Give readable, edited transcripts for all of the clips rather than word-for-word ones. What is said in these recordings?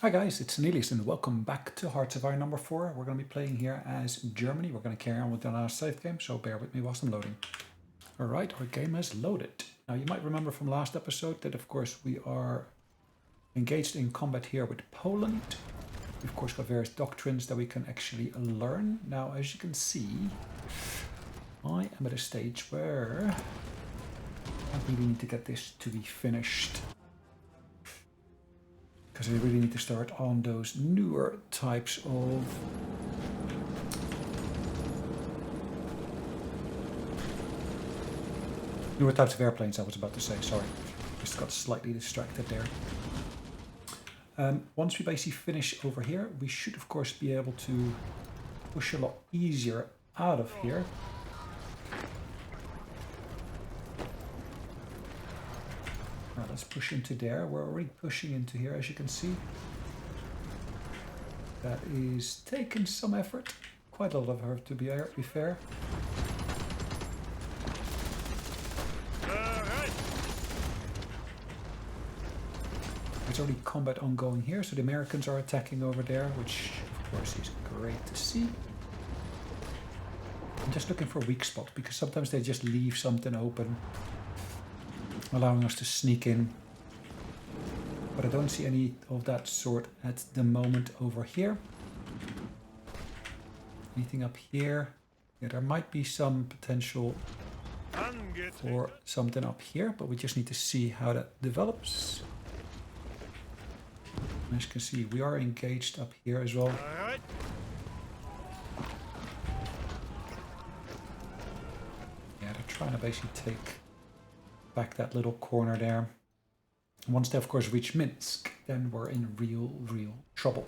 Hi guys, it's Sonelias and welcome back to Hearts of Iron number 4. We're going to be playing here as Germany. We're going to carry on with the last save game, so bear with me whilst I'm loading. Alright, our game has loaded. Now you might remember from last episode that of course we are engaged in combat here with Poland. We've of course got various doctrines that we can actually learn. Now as you can see, I am at a stage where I really need to get this to be finished. Because I really need to start on those newer types of airplanes, I was about to say, sorry. Just got slightly distracted there. Once we basically finish over here, we should of course be able to push a lot easier out of here. Right, let's push into there. We're already pushing into here, as you can see. That is taking some effort. Quite a lot of effort, to be fair. There's already combat ongoing here, so the Americans are attacking over there, which of course is great to see. I'm just looking for a weak spot, because sometimes they just leave something open, allowing us to sneak in. But I don't see any of that sort at the moment over here. Anything up here? Yeah, there might be some potential for something up here, but we just need to see how that develops. As you can see, we are engaged up here as well. Yeah, they're trying to basically take back that little corner there. Once they of course reach Minsk, then we're in real trouble.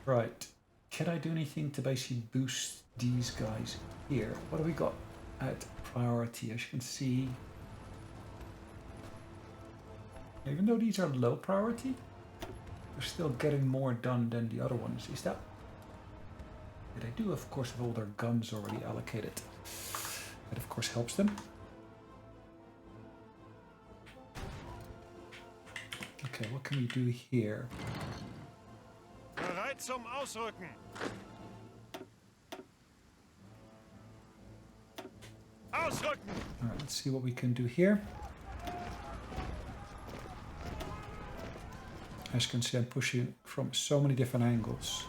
Right, can I do anything to basically boost these guys here? What do we got at priority? As you can see, even though these are low priority, they're still getting more done than the other ones. Is that... They do of course have all their guns already allocated. That of course helps them. Okay, what can we do here? Bereit zum Ausrücken. Ausrücken. All right, let's see what we can do here. As you can see, I'm pushing from so many different angles.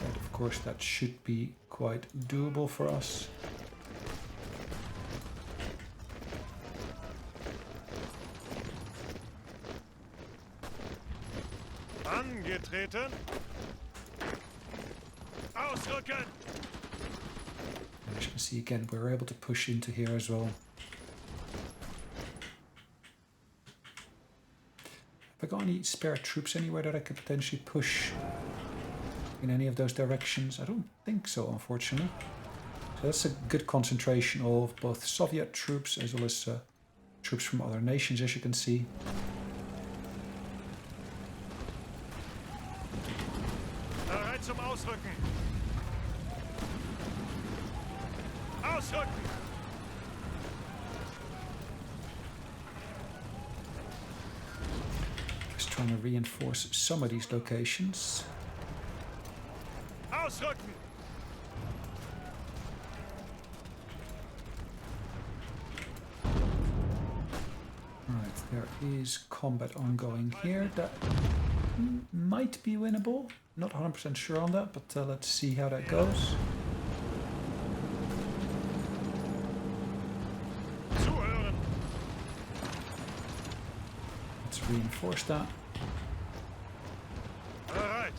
And of course, that should be quite doable for us. Angetreten. Ausrücken. And as you can see again, we're able to push into here as well. Have I got any spare troops anywhere that I could potentially push in any of those directions? I don't think so, unfortunately. So that's a good concentration of both Soviet troops as well as troops from other nations, as you can see. Bereit zum Ausrücken. Ausrücken. Just trying to reinforce some of these locations. Ausrücken. Right, there is combat ongoing here. That might be winnable. Not 100% sure on that, but let's see how that goes. Zuhören. Let's reinforce that. Bereit.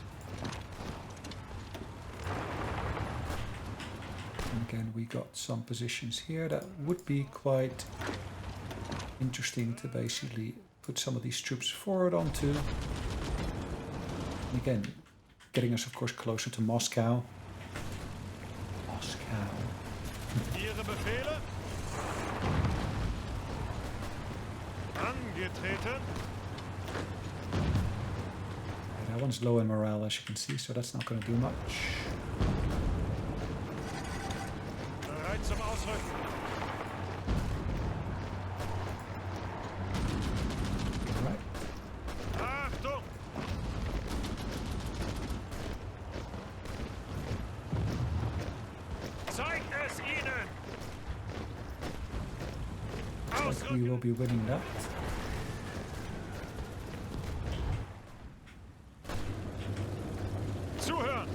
And again, we got some positions here that would be quite interesting to basically put some of these troops forward onto. And again, getting us of course closer to Moscow. Ihre Befehle. Angetreten. Yeah, that one's low in morale, as you can see, so that's not going to do much. Bereit zum Ausrücken. Right. Achtung. we will be winning that. Zuhören!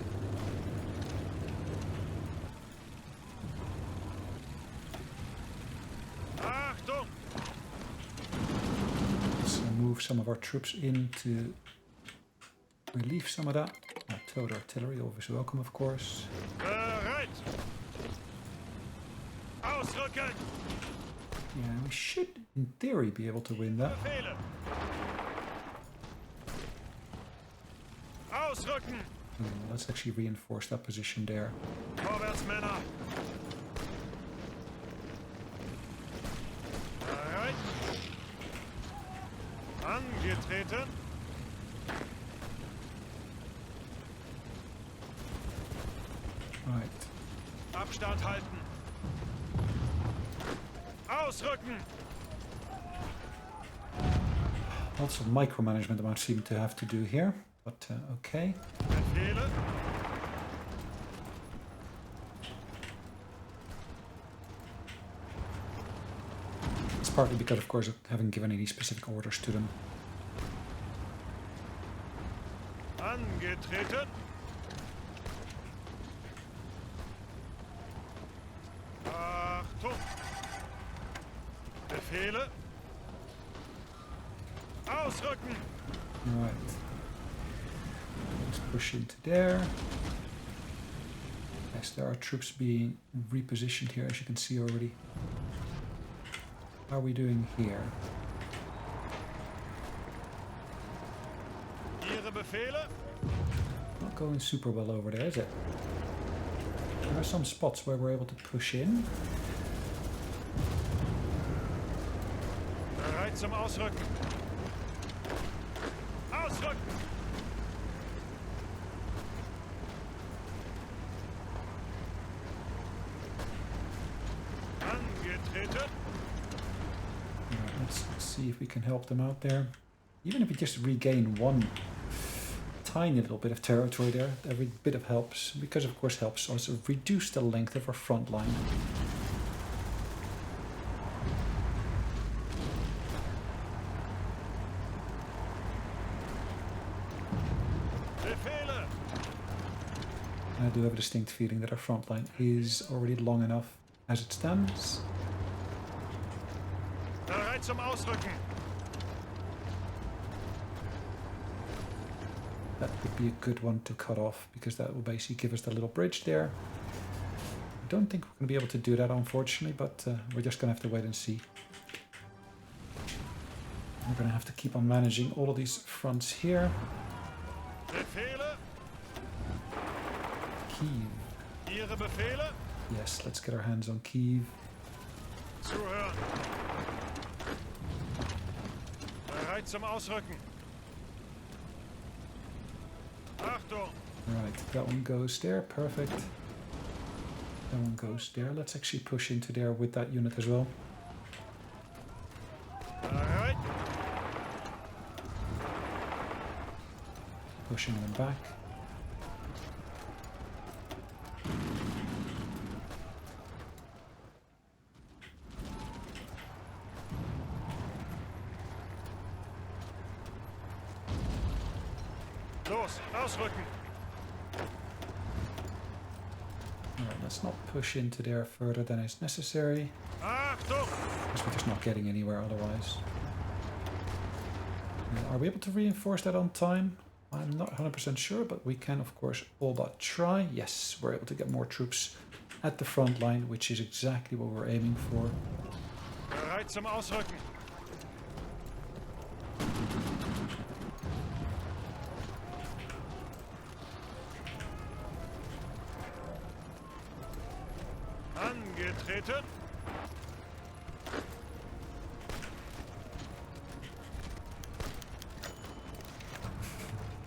Achtung! Let's move some of our troops in to relieve some of that. Towed artillery, always welcome, of course. Bereit! Ausrücken! Yeah, we should, in theory, be able to win that. Befehle! Ausrücken! Let's actually reinforce that position there. Vorwärts, Männer! Bereit! Angetreten! Right. Abstand halten! Ausrücken! Lots of micromanagement I might seem to have to do here, but okay. Befehle! It's partly because, of course, I haven't given any specific orders to them. Angetreten! Achtung! Befehle! Ausrücken! Right. Let's push into there. Yes, there are troops being repositioned here, as you can see already. How are we doing here? Ihre Befehle? Not going super well over there, is it? There are some spots where we're able to push in. Bereit zum Ausrücken! Ausrücken! Angetreten! Right, let's see if we can help them out there. Even if we just regain one tiny little bit of territory there, every bit of helps, because of course helps also reduce the length of our front line. Befehle! I do have a distinct feeling that our front line is already long enough as it stands. Bereit zum Ausrücken! That would be a good one to cut off, because that will basically give us the little bridge there. I don't think we're going to be able to do that, unfortunately, but we're just going to have to wait and see. We're going to have to keep on managing all of these fronts here. Befehle! Kiev. Ihre Befehle? Yes, let's get our hands on Kiev. Zuhören! Bereit zum Ausrücken! Achtung! Right, that one goes there, perfect. That one goes there. Let's actually push into there with that unit as well. Bereit! Pushing them back. Los, ausrücken! Alright, let's not push into there further than is necessary, Achtung! because we're just not getting anywhere otherwise. Are we able to reinforce that on time? I'm not 100% sure, but we can of course all but try. Yes, we're able to get more troops at the front line, which is exactly what we're aiming for. Bereit zum Ausrücken! Angetreten!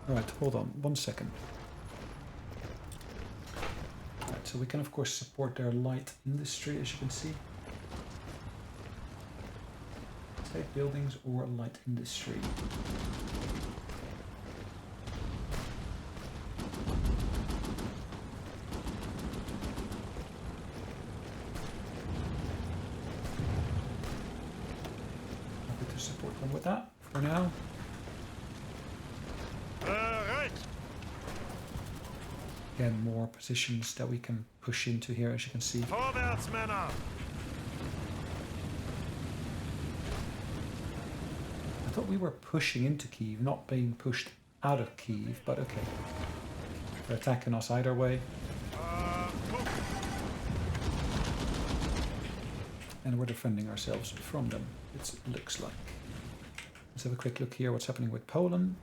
Right, hold on, 1 second. Right, so we can of course support their light industry, as you can see. State buildings or light industry. on with that for now. Bereit. Again, more positions that we can push into here, as you can see. Vorwärts, Männer. I thought we were pushing into Kyiv, not being pushed out of Kyiv, but okay. They're attacking us either way. Achtung. And we're defending ourselves from them, it looks like. Let's have a quick look here what's happening with Poland.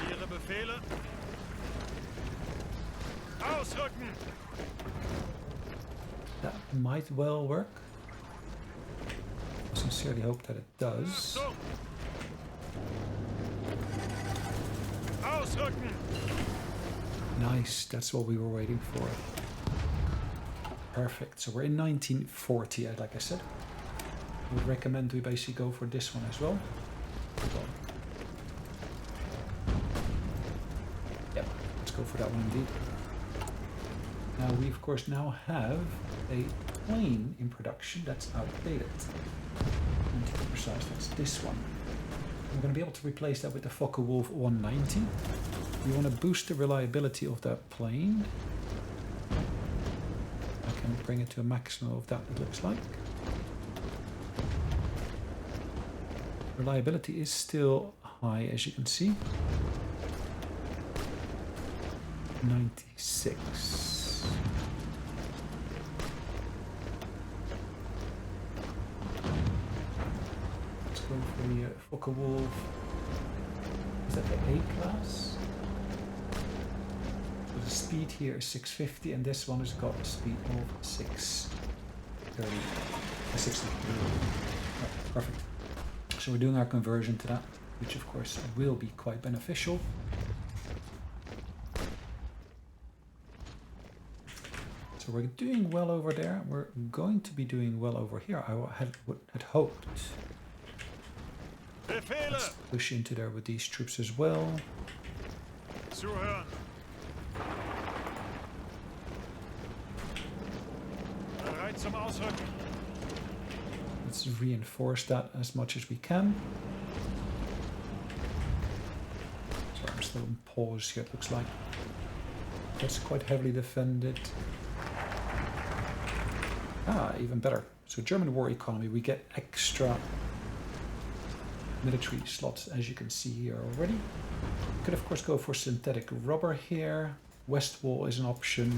Ihre Befehle. Ausrücken. That might well work. I sincerely hope that it does. Achtung. Ausrücken. Nice, that's what we were waiting for. Perfect, so we're in 1940, like I said. I would recommend we basically go for this one as well. Yep, let's go for that one indeed. Now we of course now have a plane in production that's outdated. And to be precise, that's this one. We're going to be able to replace that with the Focke-Wulf 190. We want to boost the reliability of that plane. I can bring it to a maximum of that, it looks like. Reliability is still high, as you can see. 96. Let's go for the Focke-Wulf. Is that the A class? So the speed here is 650, and this one has got a speed of 630. 633. Right, perfect. So we're doing our conversion to that, which of course will be quite beneficial. So we're doing well over there. We're going to be doing well over here. I had hoped. Befehle. Let's push into there with these troops as well. Zuhören. Bereit zum Ausrücken. Let's reinforce that as much as we can. Sorry, I'm still on pause here, it looks like. That's quite heavily defended. Ah, even better. So German war economy, we get extra military slots, as you can see here already. Could of course go for synthetic rubber here. West wall is an option.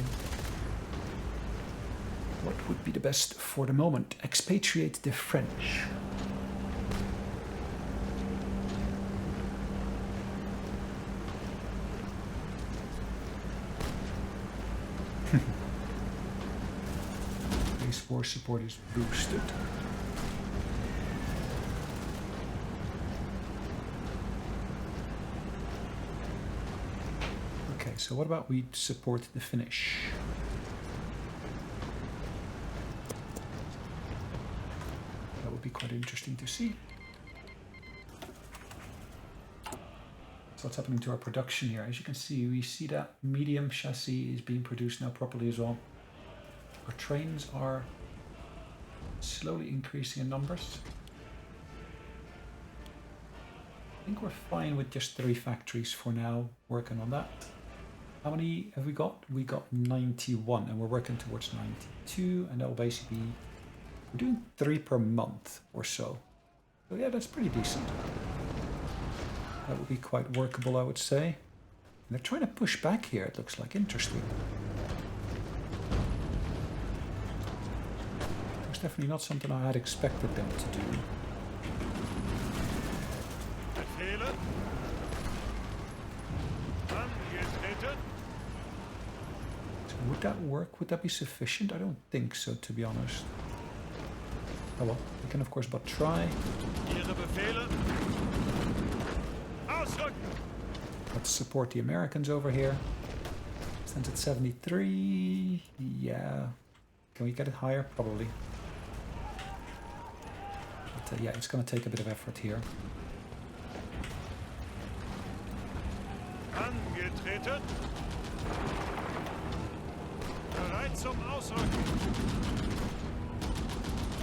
What would be the best for the moment? Expatriate the French. Base war support is boosted. Okay, so what about we support the Finnish? That would be quite interesting to see. So what's happening to our production here? As you can see, we see that medium chassis is being produced now properly as well. Our trains are slowly increasing in numbers. I think we're fine with just 3 factories for now, working on that. How many have we got? We got 91 and we're working towards 92, and that will basically be, we're doing 3 per month or so. So yeah, that's pretty decent. That would be quite workable, I would say. And they're trying to push back here, it looks like. Interesting. It's definitely not something I had expected them to do. Befehle. Angetreten. So would that work? Would that be sufficient? I don't think so, to be honest. Oh well, we can of course but try. Ihre Befehle. Ausrücken. Let's support the Americans over here. Stands at 73. Yeah. Can we get it higher? Probably. But yeah, it's going to take a bit of effort here. Angetreten. Bereit zum Ausrücken.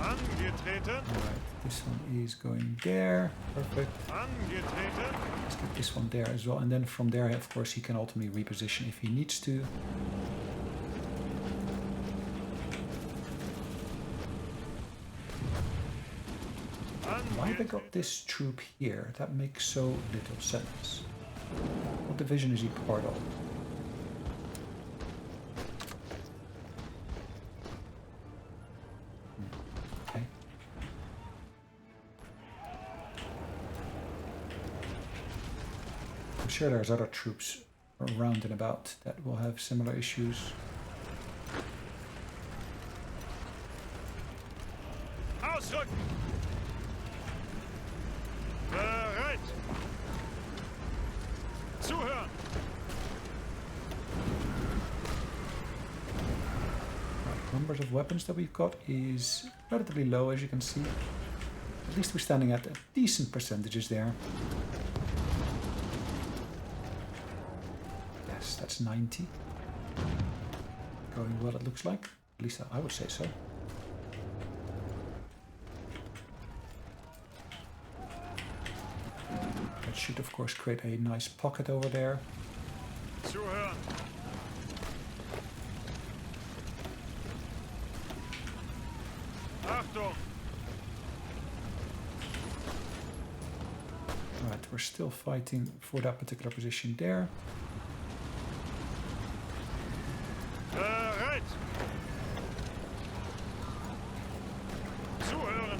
Angetreten. Alright, this one is going there. Perfect. Angetreten. Let's get this one there as well. And then from there, of course, he can ultimately reposition if he needs to. Why have I got this troop here? That makes so little sense. What division is he part of? Okay. I'm sure there's other troops around and about that will have similar issues. Ausrücken. Bereit. Zuhören. Numbers of weapons that we've got is relatively low, as you can see. At least we're standing at decent percentages there. Yes, that's 90. Going well, it looks like. At least I would say so. That should, of course, create a nice pocket over there. Zuhören. Achtung. Alright, we're still fighting for that particular position there. Bereit. Zuhören.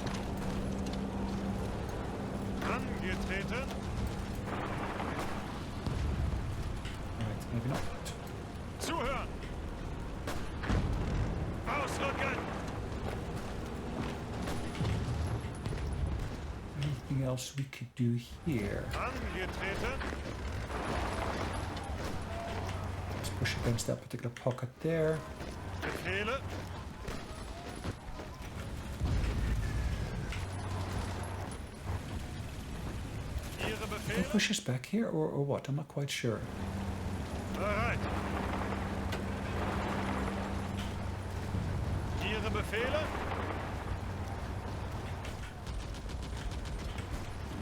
Angetreten. Alright, maybe not. Zuhören. Ausrücken. Anything else we could do here? Angetreten. Let's push against that particular pocket there. Befehle. Ihre Can we Befehle. push us back here or what? I'm not quite sure. Bereit. Ihre Befehle.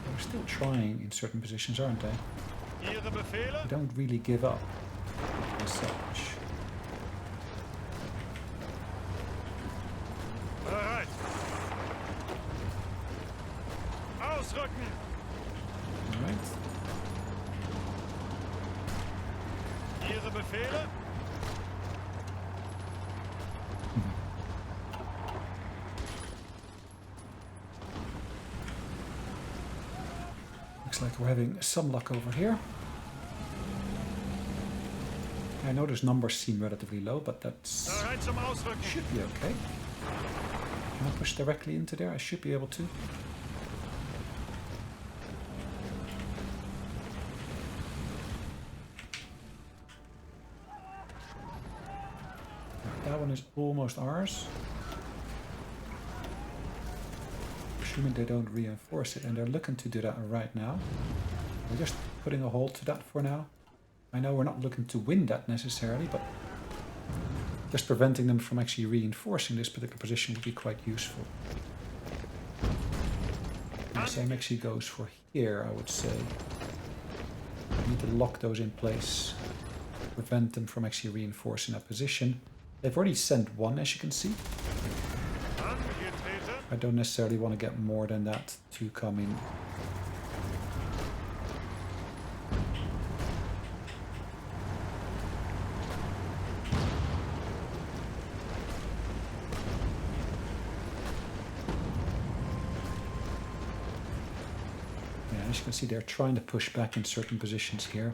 They're still trying in certain positions, aren't they? Ihre Befehle. They don't really give up as such. Bereit. Ausrücken. Alright. Ihre Befehle. Looks like we're having some luck over here. I know those numbers seem relatively low, but that's Bereit zum Ausrücken. should be okay. Can I push directly into there? I should be able to. That one is almost ours. Assuming they don't reinforce it, and they're looking to do that right now. We're just putting a halt to that for now. I know we're not looking to win that necessarily, but just preventing them from actually reinforcing this particular position would be quite useful. And the same actually goes for here, I would say. We need to lock those in place, prevent them from actually reinforcing that position. They've already sent one, as you can see. Angetreten. I don't necessarily want to get more than that to come in. Yeah, as you can see, they're trying to push back in certain positions here.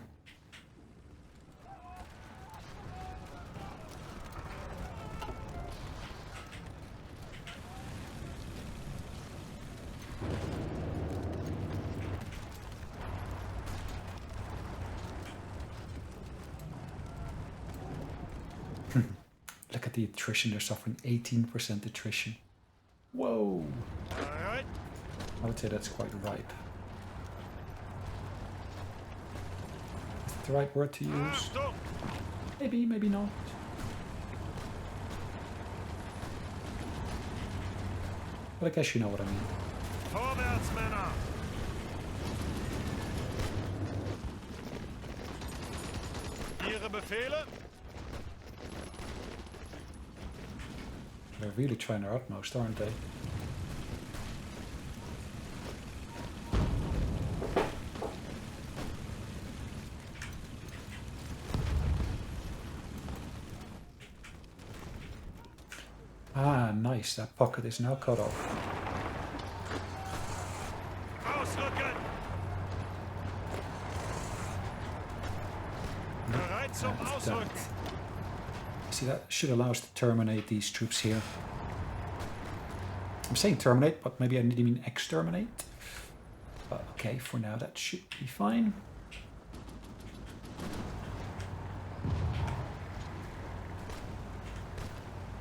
Look at the attrition, they're suffering 18% attrition. Whoa! Bereit. I would say that's quite ripe. Is that the right word to use? Achtung. Maybe, maybe not. but I guess you know what I mean. Vorwärts, Männer! Ihre Befehle? They're really trying their utmost, aren't they? Ah, nice. That pocket is now cut off. Ausrücken! Bereit zum At Ausrücken! that. See, that should allow us to terminate these troops here. I'm saying terminate, but maybe I didn't mean exterminate. But okay, for now that should be fine.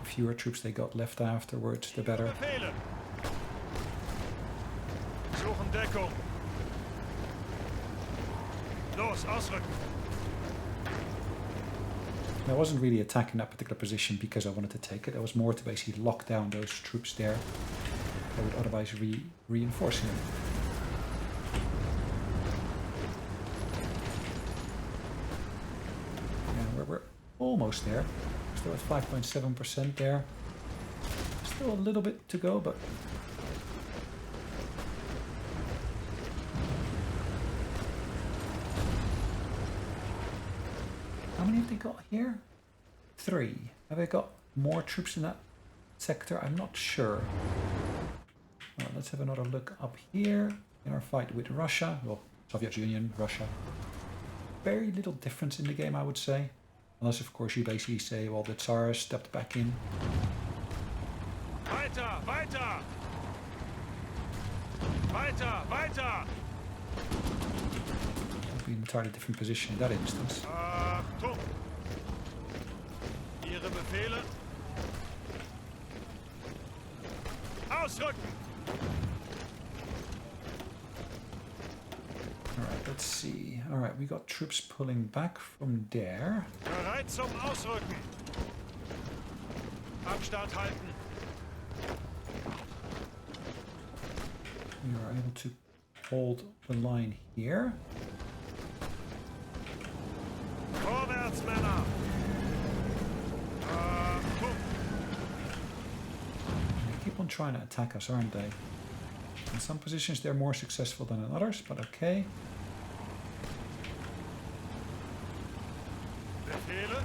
The fewer troops they got left afterwards, the better. Befehle! Suchen Deckung! Los, ausrücken! I wasn't really attacking that particular position because I wanted to take it. It was more to basically lock down those troops there that would otherwise reinforce him. Yeah, we're almost there. Still at 5.7% there. Still a little bit to go, but how many have they got here? 3. Have they got more troops in that sector? I'm not sure. Well, let's have another look up here in our fight with Russia. Well, Soviet Union, Russia. Very little difference in the game, I would say. Unless, of course, you basically say, well, the Tsar stepped back in. Weiter, weiter! Weiter, weiter! Would be an entirely different position in that instance. Achtung! Ihre Befehle? Ausrücken! Alright, let's see. Alright, we got troops pulling back from there. Bereit zum Ausrücken! Abstand halten! We are able to hold the line here. Vorwärts, Männer! Achtung! They keep on trying to attack us, aren't they? In some positions they're more successful than in others, but okay. Befehle?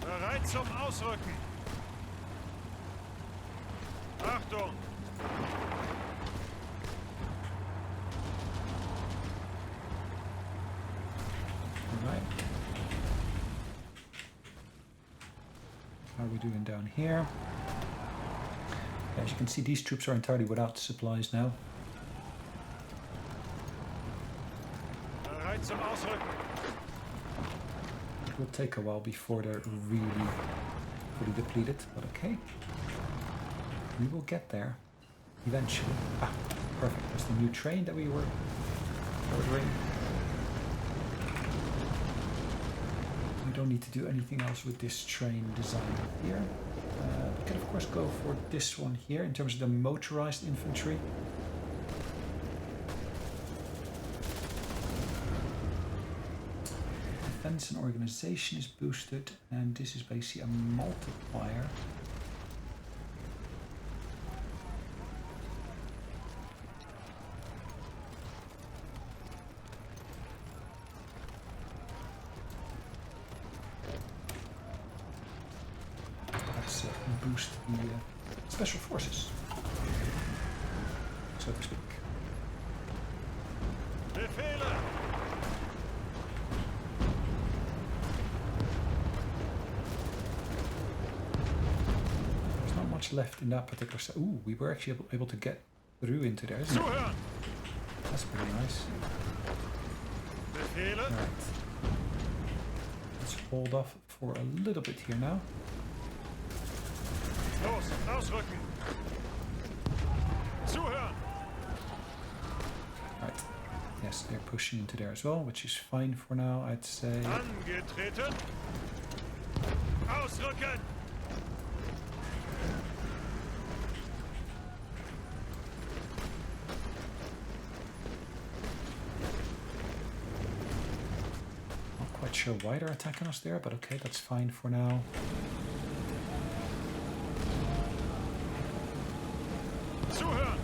Bereit zum Ausrücken! Achtung! Alright. How are we doing down here? As you can see, these troops are entirely without supplies now. Bereit zum Ausrücken! It will take a while before they're really fully depleted, but okay. We will get there eventually. Ah, perfect. That's the new train that we were ordering. We don't need to do anything else with this train design here. We can of course go for this one here in terms of the motorized infantry. Defense and organization is boosted, and this is basically a multiplier. Let's boost the special forces, so to speak. Befehle! There's not much left in that particular set. Ooh, we were actually able to get through into there, isn't it? Zuhören! That's pretty nice. Befehle? Alright. Let's hold off for a little bit here now. Los, ausrücken! Zuhören! Right. Yes, they're pushing into there as well, which is fine for now, I'd say. Angetreten! Ausrücken! Not quite sure why they're attacking us there, but okay, that's fine for now. Zuhören!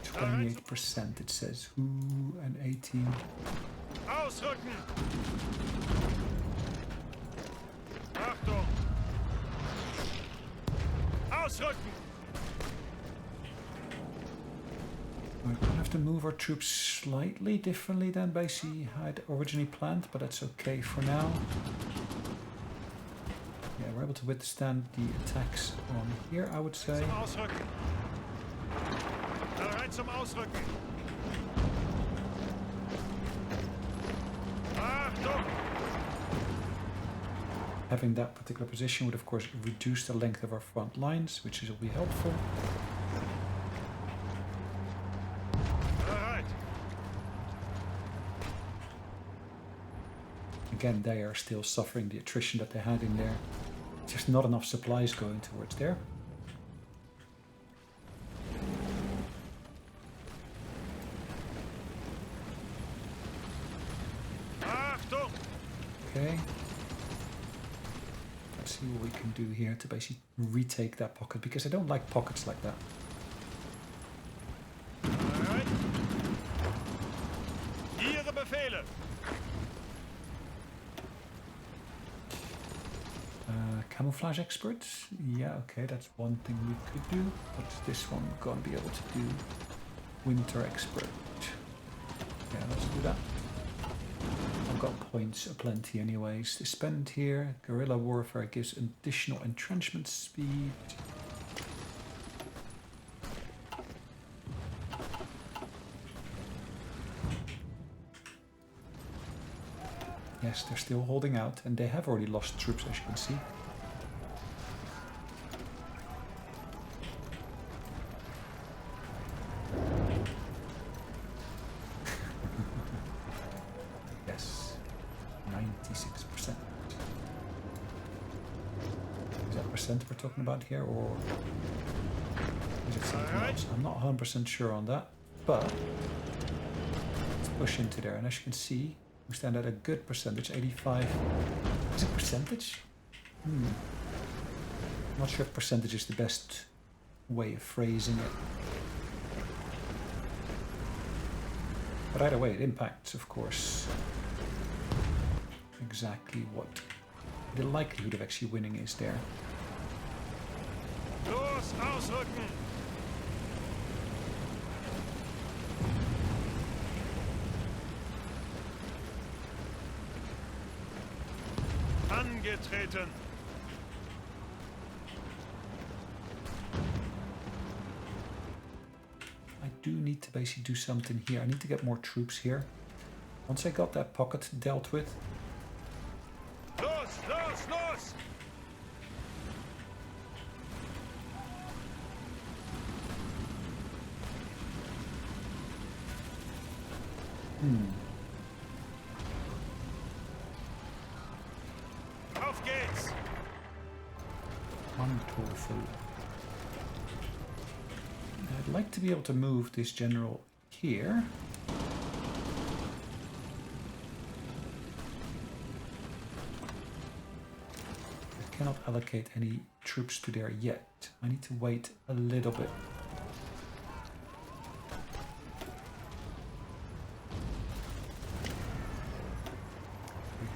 28% it says. Ooh, and 18. Ausrücken! Achtung! Ausrücken! We're going to have to move our troops slightly differently than basically I'd originally planned, but that's okay for now. Yeah, we're able to withstand the attacks on here, I would say. Zum Ausrücken! Bereit zum Ausrücken! Achtung! Having that particular position would of course reduce the length of our front lines, which will be helpful. Bereit! Again, they are still suffering the attrition that they had in there. Just not enough supplies going towards there. Achtung! Okay. Let's see what we can do here to basically retake that pocket, because I don't like pockets like that. Bereit! Ihre Befehle! Camouflage experts? Yeah, okay, that's one thing we could do. What's this one gonna be able to do? Winter expert. Yeah, let's do that. I've got points aplenty anyways to spend here. Guerrilla warfare gives additional entrenchment speed. Yes, they're still holding out, and they have already lost troops, as you can see. Yes, 96%. Is that percent we're talking about here, or is it something else? I'm not 100% sure on that, but let's push into there, and as you can see, we stand at a good percentage, 85. Is it percentage? Not sure if percentage is the best way of phrasing it. But either way, it impacts, of course, exactly what the likelihood of actually winning is there. Los, ausrücken! Angetreten! I do need to basically do something here. I need to get more troops here. Once I got that pocket dealt with, Los, los, los! Auf geht's! wonderful. I'd like to be able to move this general here. I cannot allocate any troops to there yet. I need to wait a little bit.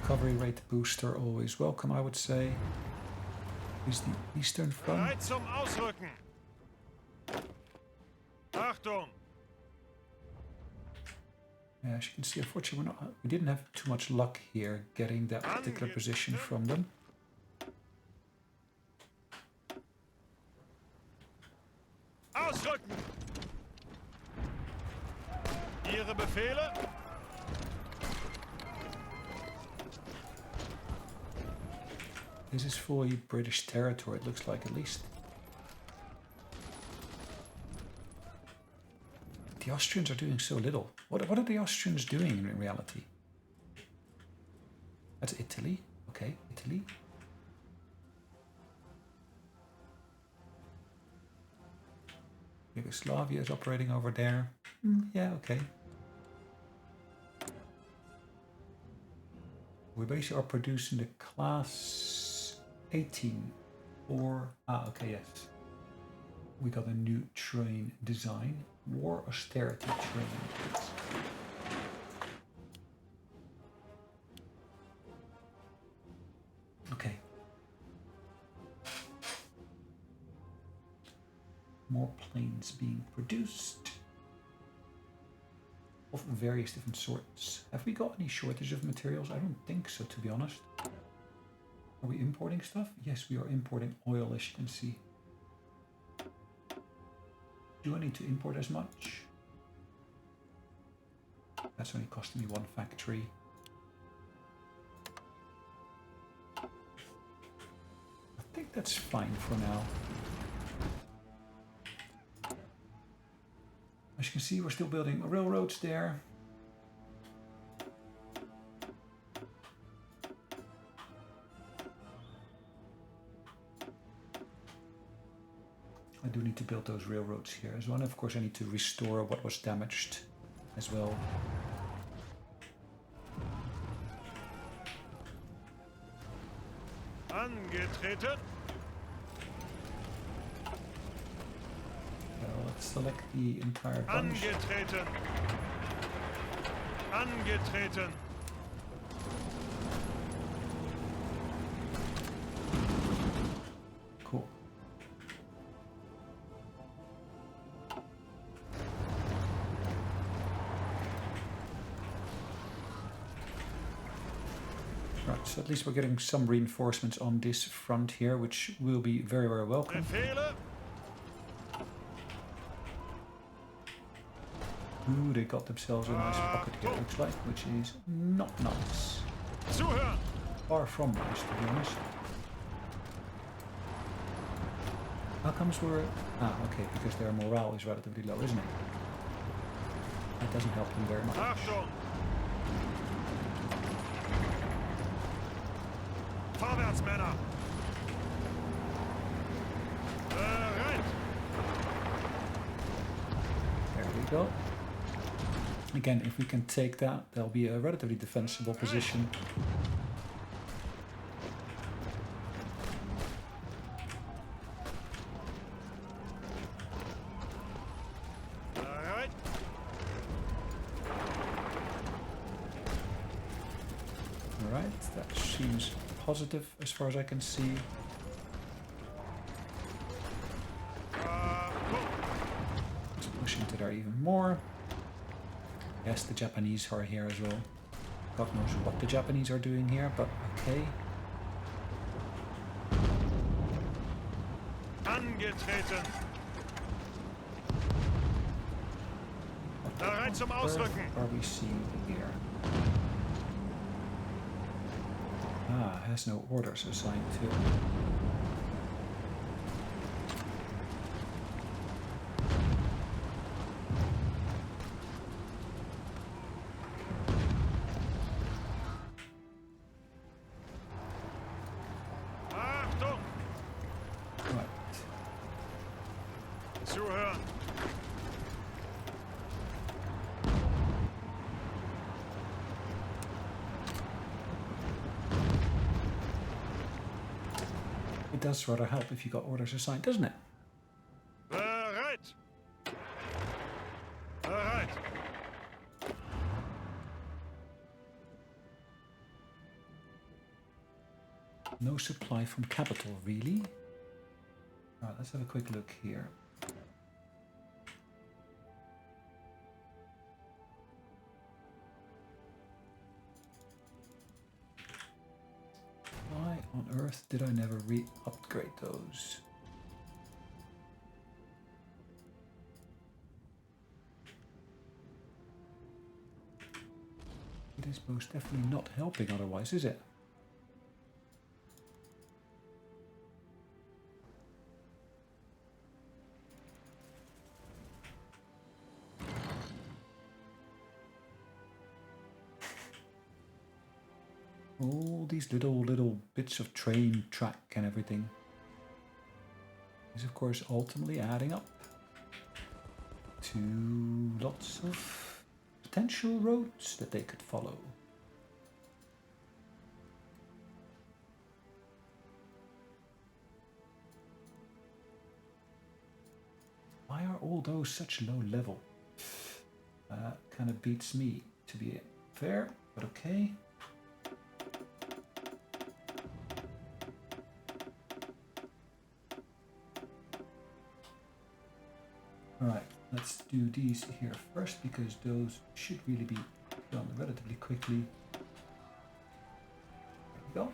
Recovery rate booster, always welcome, I would say. Is the Eastern Front. Bereit zum Ausrücken! Achtung! Yeah, as you can see, unfortunately, we didn't have too much luck here getting that particular position from them. Ausrücken! Ihre Befehle? This is fully British territory, it looks like, at least. The Austrians are doing so little. What are the Austrians doing in reality? That's Italy. Okay, Italy. Yugoslavia is operating over there. Yeah, okay. We basically are producing the class 18 or... Ah, okay, yes. We got a new train design. War austerity train. Okay. More planes being produced. Of various different sorts. Have we got any shortage of materials? I don't think so, to be honest. Are we importing stuff? Yes, we are importing oil, as you can see. Do I need to import as much? That's only costing me one factory. I think that's fine for now. As you can see, we're still building railroads there. I do need to build those railroads here as well. And of course, I need to restore what was damaged as well. Angetreten. Let's select the entire bunch. Angetreten. Angetreten. Cool. Right, so at least we're getting some reinforcements on this front here, which will be very, very welcome. Befehle. Ooh, they got themselves a nice pocket here, looks like, which is not nice. Zuhören. Far from nice, to be honest. How comes we're... Ah, okay, because their morale is relatively low, isn't it? That doesn't help them very much. Achtung. Vorwärts, Männer. Bereit. There we go. Again, if we can take that, there'll be a relatively defensible position. Bereit. Alright, that seems positive as far as I can see. Let's push into there even more. Yes, the Japanese are here as well. God knows what the Japanese are doing here, but okay. Angetreten. Bereit zum Ausrücken. What are we seeing here? Ah, has no orders assigned to it. Achtung. Right. Zuhören. It does rather help if you got orders assigned, doesn't it? Bereit. Bereit. No supply from capital, really? Alright, let's have a quick look here. Why on earth did I never re-upgrade those? It is most definitely not helping otherwise, is it? all these little bits of train track and everything is of course ultimately adding up to lots of potential roads that they could follow. Why are all those such low level? Kind of beats me, to be fair, but okay. Alright, let's do these here first because those should really be done relatively quickly. There we go.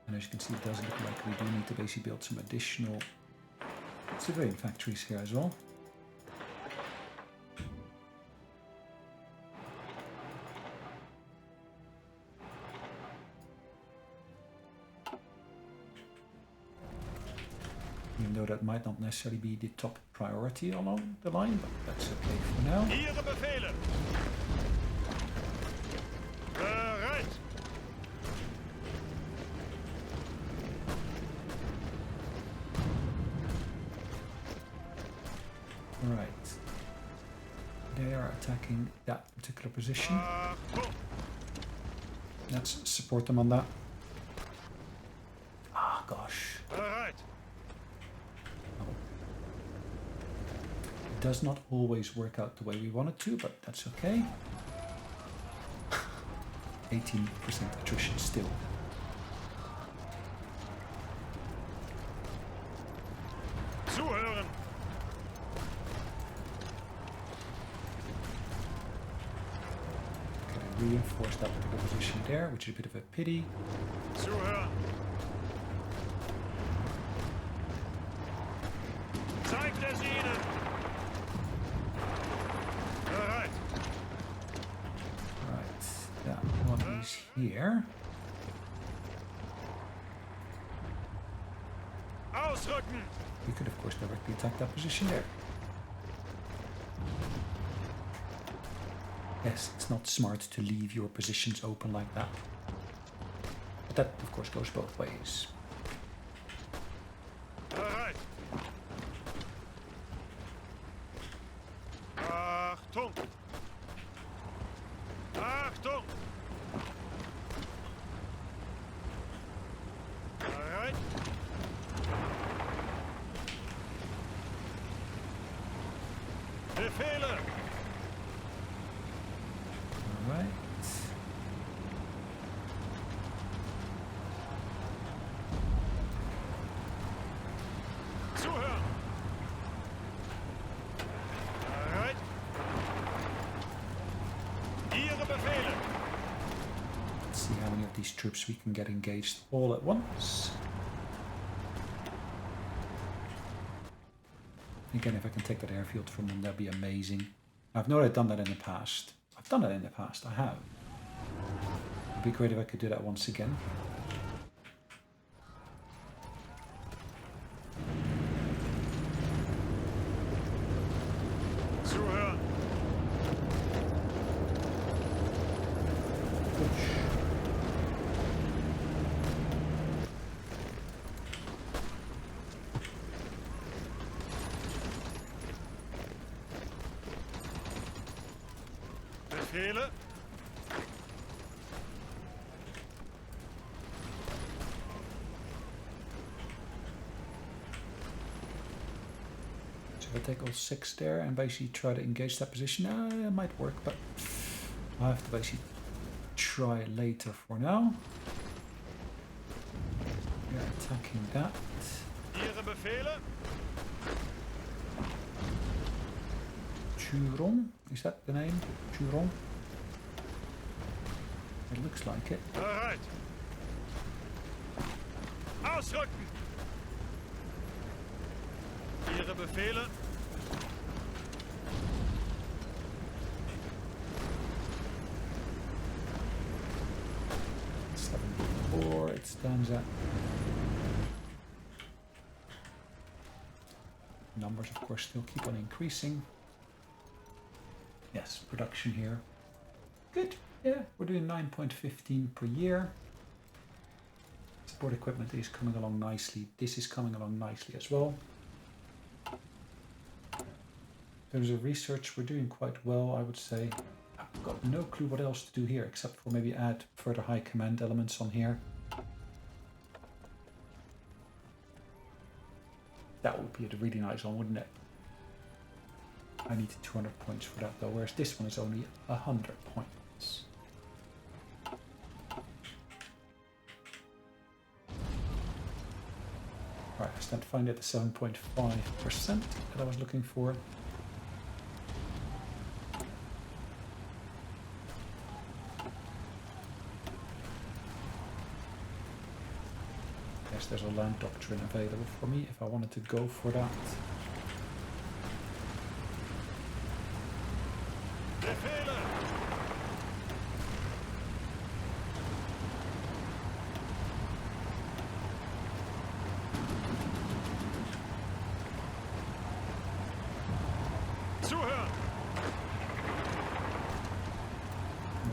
And as you can see, it does look like we do need to basically build some additional civilian factories here as well. Even though that might not necessarily be the top priority along the line, but that's okay for now. Ihre Befehle. Bereit. Alright. They are attacking that particular position. Achtung. Let's support them on that. Ah, gosh. Bereit. It does not always work out the way we want it to, but that's okay. 18% attrition still. Zuhören. Okay, reinforce that particular position there, which is a bit of a pity. Zuhören. Zeigt es ihnen. Bereit. Right, that one is here. Ausrücken. We could, of course, directly attack that position there. Yes, it's not smart to leave your positions open like that. But that, of course, goes both ways. Bereit. Achtung. Achtung. Bereit. Befehle. Alright. Zuhören. Bereit. Ihre Befehle. Let's see how many of these troops we can get engaged all at once. Again, if I can take that airfield from them, that'd be amazing. I've known I've done that in the past. I've done it in the past, I have. It'd be great if I could do that once again. Zuhören. Befehle. So if I take all 6 there and basically try to engage that position, it might work, but I'll have to basically try later for now. We're attacking that. Ihre Befehle. Churon, is that the name? Churon? It looks like it. Bereit. Ausrücken. Ihre Befehle. 74, it stands at. Numbers, of course, still keep on increasing. Yes, production here. Good. Yeah, we're doing 9.15 per year. Support equipment is coming along nicely. This is coming along nicely as well. In terms of research, we're doing quite well, I would say. I've got no clue what else to do here, except for maybe add further high command elements on here. That would be a really nice one, wouldn't it? I need 200 points for that though, whereas this one is only 100 points. Right, I stand finally at the 7.5% that I was looking for. Yes, there's a land doctrine available for me if I wanted to go for that. Befehle! Zuhören!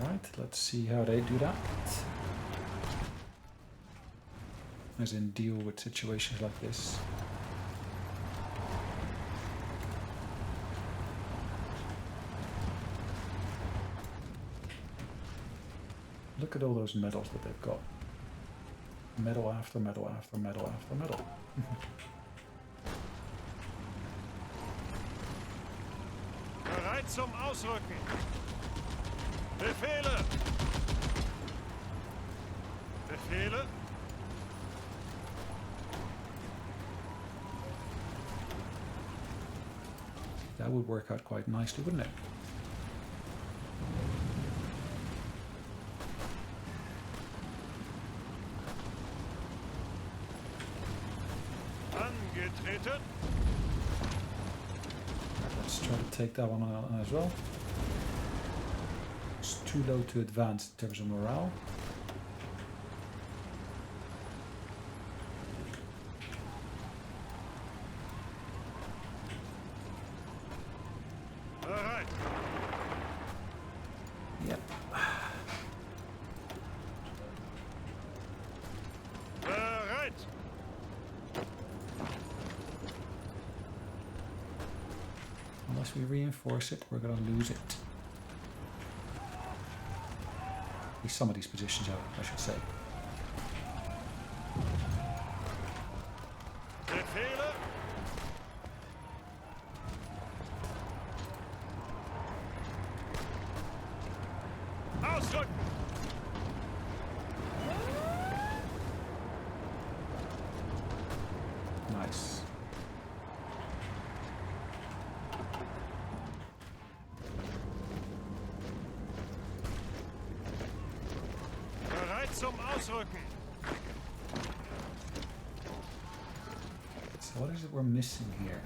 Right, let's see how they do that. As in deal with situations like this. Look at all those medals that they've got. Medal after medal after medal after medal. Bereit zum Ausrücken! Befehle! Befehle! That would work out quite nicely, wouldn't it? Angetreten! Let's try to take that one on as well. It's too low to advance in terms of morale. Bereit! Yep. Bereit! Unless we reinforce it, we're going to lose it. At least some of these positions out, I should say. Befehle! Ausrücken! Nice. Bereit zum Ausrücken! So what is it we're missing here?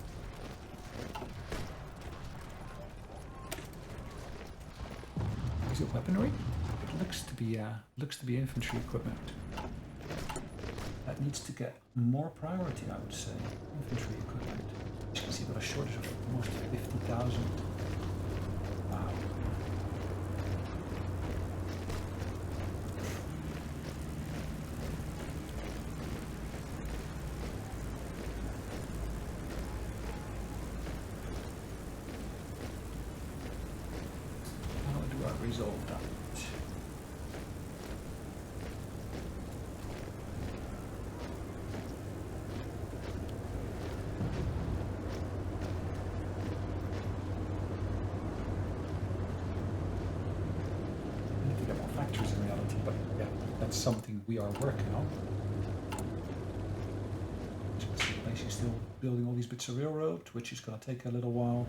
Is it weaponry? It looks to be infantry equipment. That needs to get more priority, I would say. Infantry equipment. As you can see, we've got a shortage of almost 50,000. Wow. How do I resolve that? I need to get more factories in reality, but yeah, that's something we are working on. As you can see, Malaysia's still building all these bits of railroad, which is going to take a little while.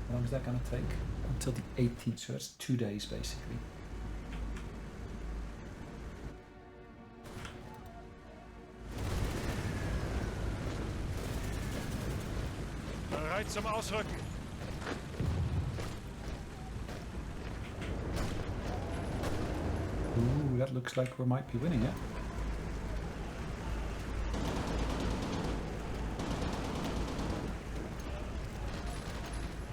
How long is that going to take? Until the 18th, so that's 2 days basically. Bereit zum Ausrücken! that looks like we might be winning it.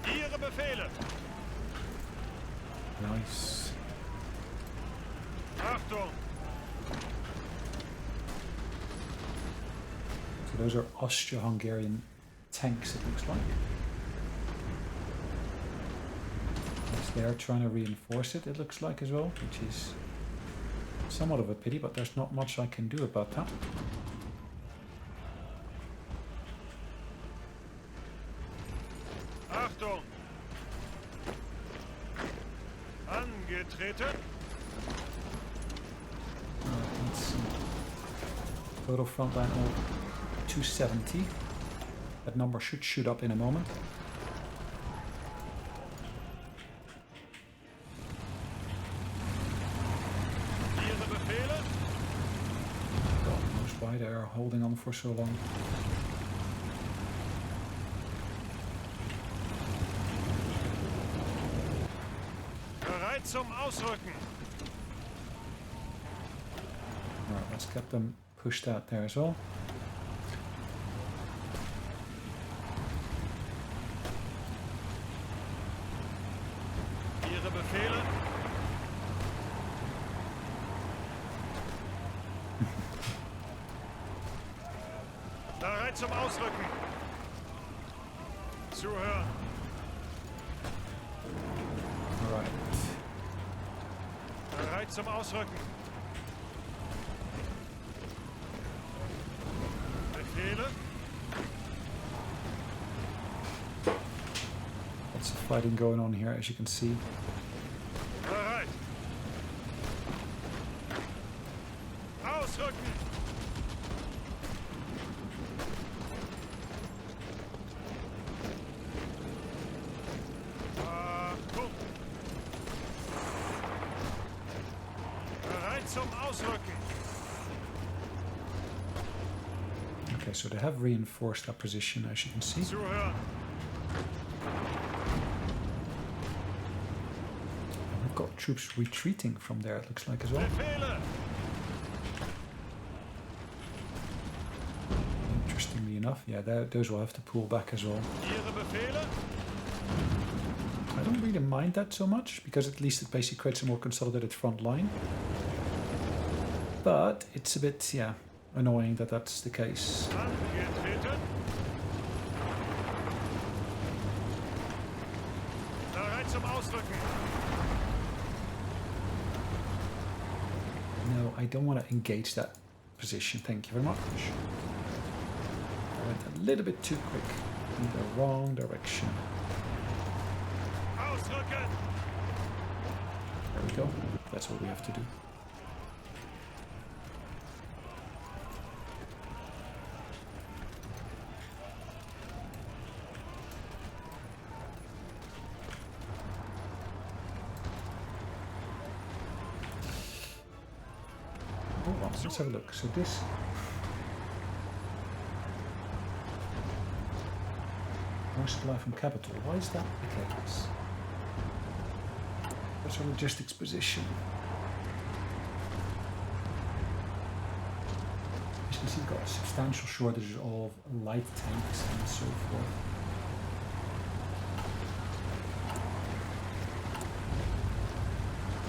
Ihre Befehle. Nice. Achtung. So those are Austria-Hungarian tanks, it looks like. Yes, they are trying to reinforce it, it looks like as well, which is somewhat of a pity, but there's not much I can do about that. Achtung. Angetreten. Alright, let's see. Total front line of 270. That number should shoot up in a moment. Ihre Befehle. God knows why they are holding on for so long. Bereit zum Ausrücken. Alright, let's get them pushed out there as well. Ihre Befehle. Bereit zum Ausrücken. Zuhören. Alright. Bereit zum Ausrücken. Befehle. Lots of fighting going on here, as you can see. Bereit. Ausrücken. Achtung. Bereit zum Ausrücken. Okay, so they have reinforced that position, as you can see. Zuhören. And we've got troops retreating from there, it looks like as well. Befehle. Interestingly enough, yeah, those will have to pull back as well. Ihre Befehle. I don't really mind that so much, because at least it basically creates a more consolidated front line. But it's a bit, yeah, annoying that that's the case. Angetreten. Bereit zum Ausrücken. No, I don't want to engage that position, thank you very much. I went a little bit too quick in the wrong direction. Ausrücken. There we go, that's what we have to do. Oh, well, let's have a look. So this more supply from capital. Why is that the case? That's a logistics position. As you can see, we've got substantial shortages of light tanks and so forth.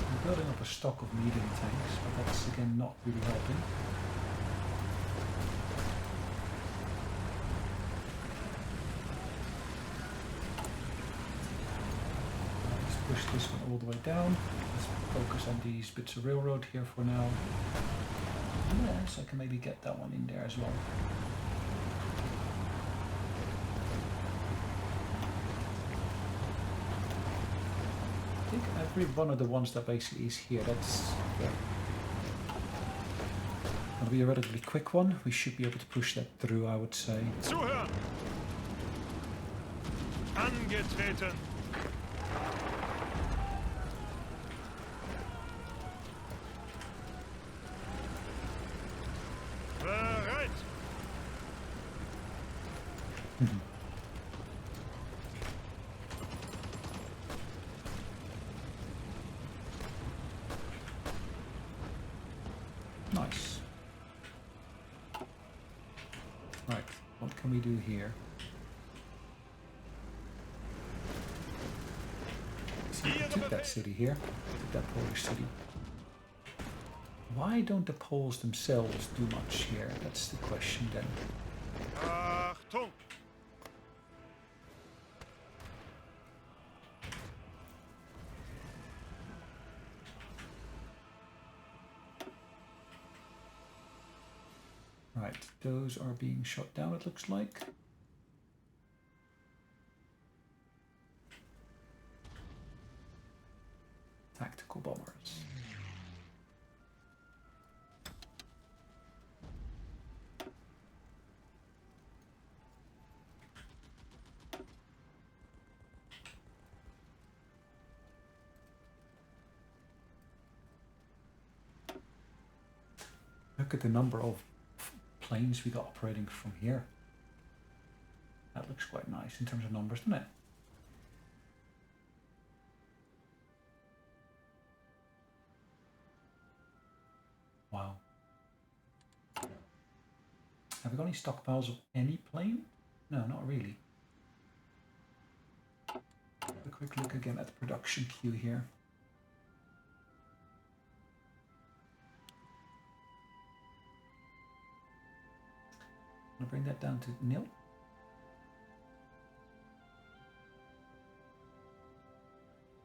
I'm building up a stock of medium tanks, but that's again not really helping. Let's push this one all the way down. Let's focus on these bits of railroad here for now. Yes, I can maybe get that one in there as well. I think every one of the ones that basically is here, that's gonna be a relatively quick one. We should be able to push that through, I would say. Zuhören. Angetreten. Bereit. Nice. Right, what can we do here? So we can take that city here, take that Polish city. Why don't the Poles themselves do much here? That's the question then. Achtung! Right, those are being shot down, it looks like. Tactical bombers. Look at the number of planes we got operating from here. That looks quite nice in terms of numbers, doesn't it? Wow. Have we got any stockpiles of any plane? No, not really. A quick look again at the production queue here. I'm gonna bring that down to nil.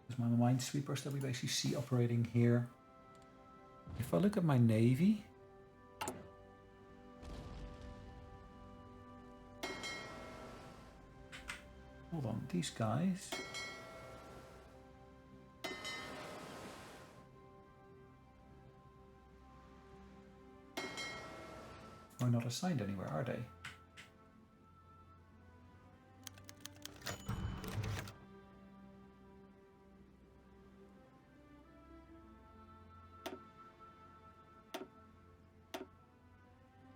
There's my minesweepers that we basically see operating here. If I look at my navy, hold on, these guys are not assigned anywhere, are they?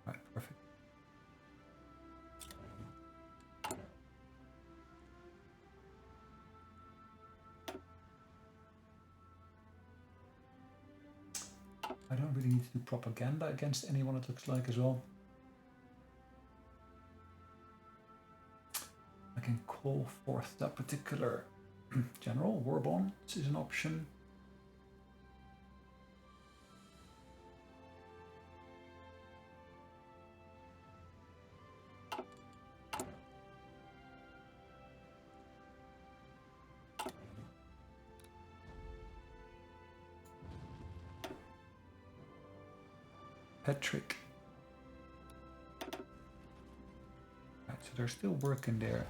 Right, perfect. I don't really need to do propaganda against anyone, it looks like, as well. I can call forth that particular general. War bonds is an option. Patrick. Right, so they're still working there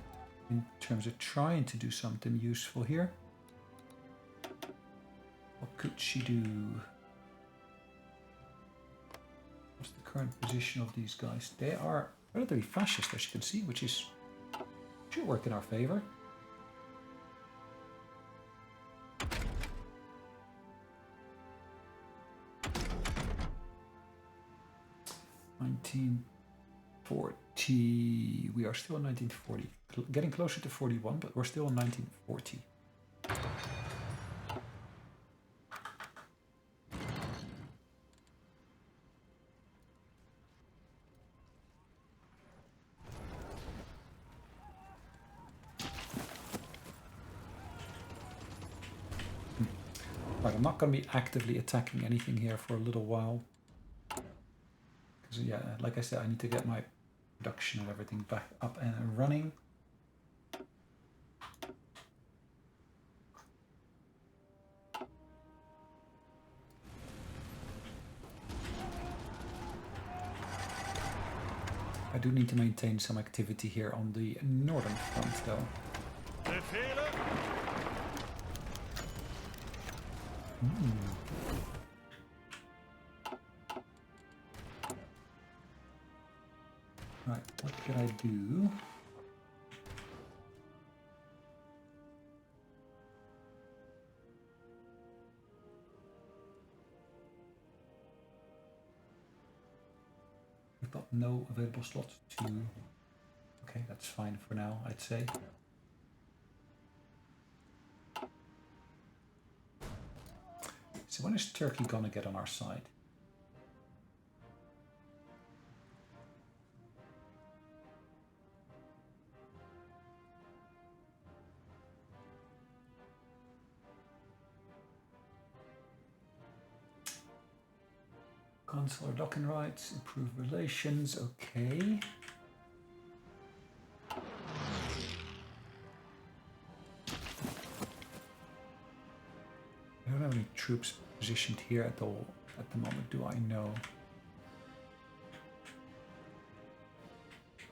in terms of trying to do something useful here. What could she do? What's the current position of these guys? They are relatively fascist, as you can see, which is should work in our favor. We are still in 1940. Getting closer to 41, but we're still in 1940. Right, I'm not going to be actively attacking anything here for a little while. Because, yeah, like I said, I need to get my production and everything back up and running. I do need to maintain some activity here on the northern front, though. Right, what could I do? We've got no available slots to... Okay, that's fine for now, I'd say. So when is Turkey gonna get on our side? consular docking rights, improve relations, okay. I don't have any troops positioned here at all at the moment, do I know?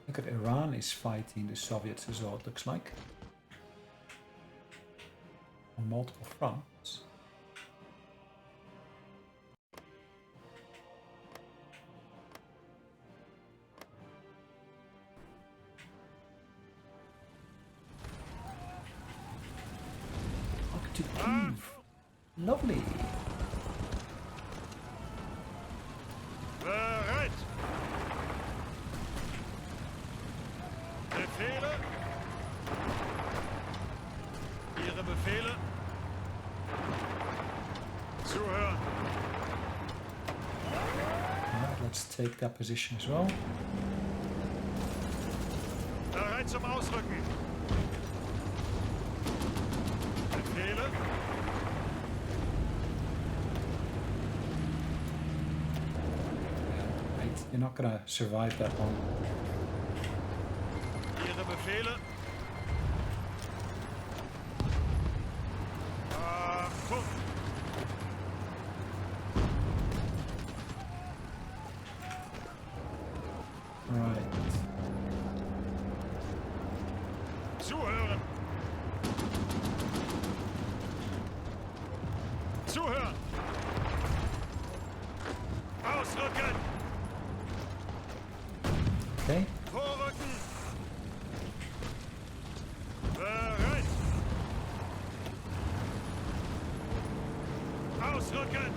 Look at Iran is fighting the Soviets as well, it looks like. On multiple fronts. Up to Kyiv. Lovely. Bereit! Befehle? Ihre Befehle? Zuhören! Alright, let's take that position as well. Bereit zum Ausrücken! Befehle? You're not gonna survive that long. Ihre Befehle? Achtung! Right. Zuhören! Zuhören! Ausrücken! Okay. Vorrücken! Bereit! Ausrücken!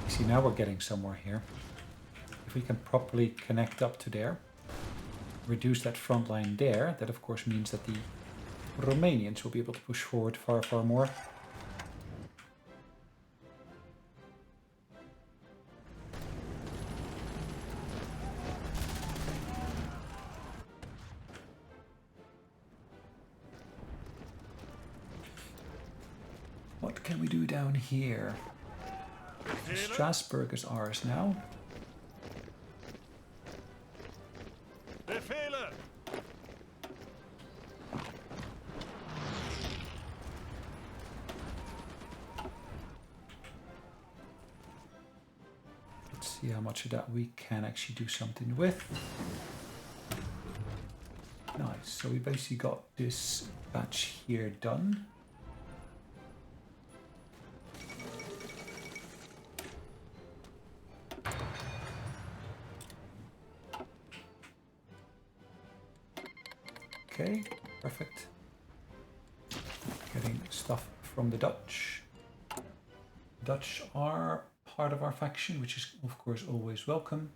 See, now we're getting somewhere here. If we can properly connect up to there, reduce that front line there, that of course means that the Romanians will be able to push forward far, far more. What can we do down here? Befehle? Strasbourg is ours now. Befehle! Let's see how much of that we can actually do something with. Nice, so we basically got this batch here done. Okay, perfect. Getting stuff from the Dutch. Dutch are part of our faction, which is of course always welcome.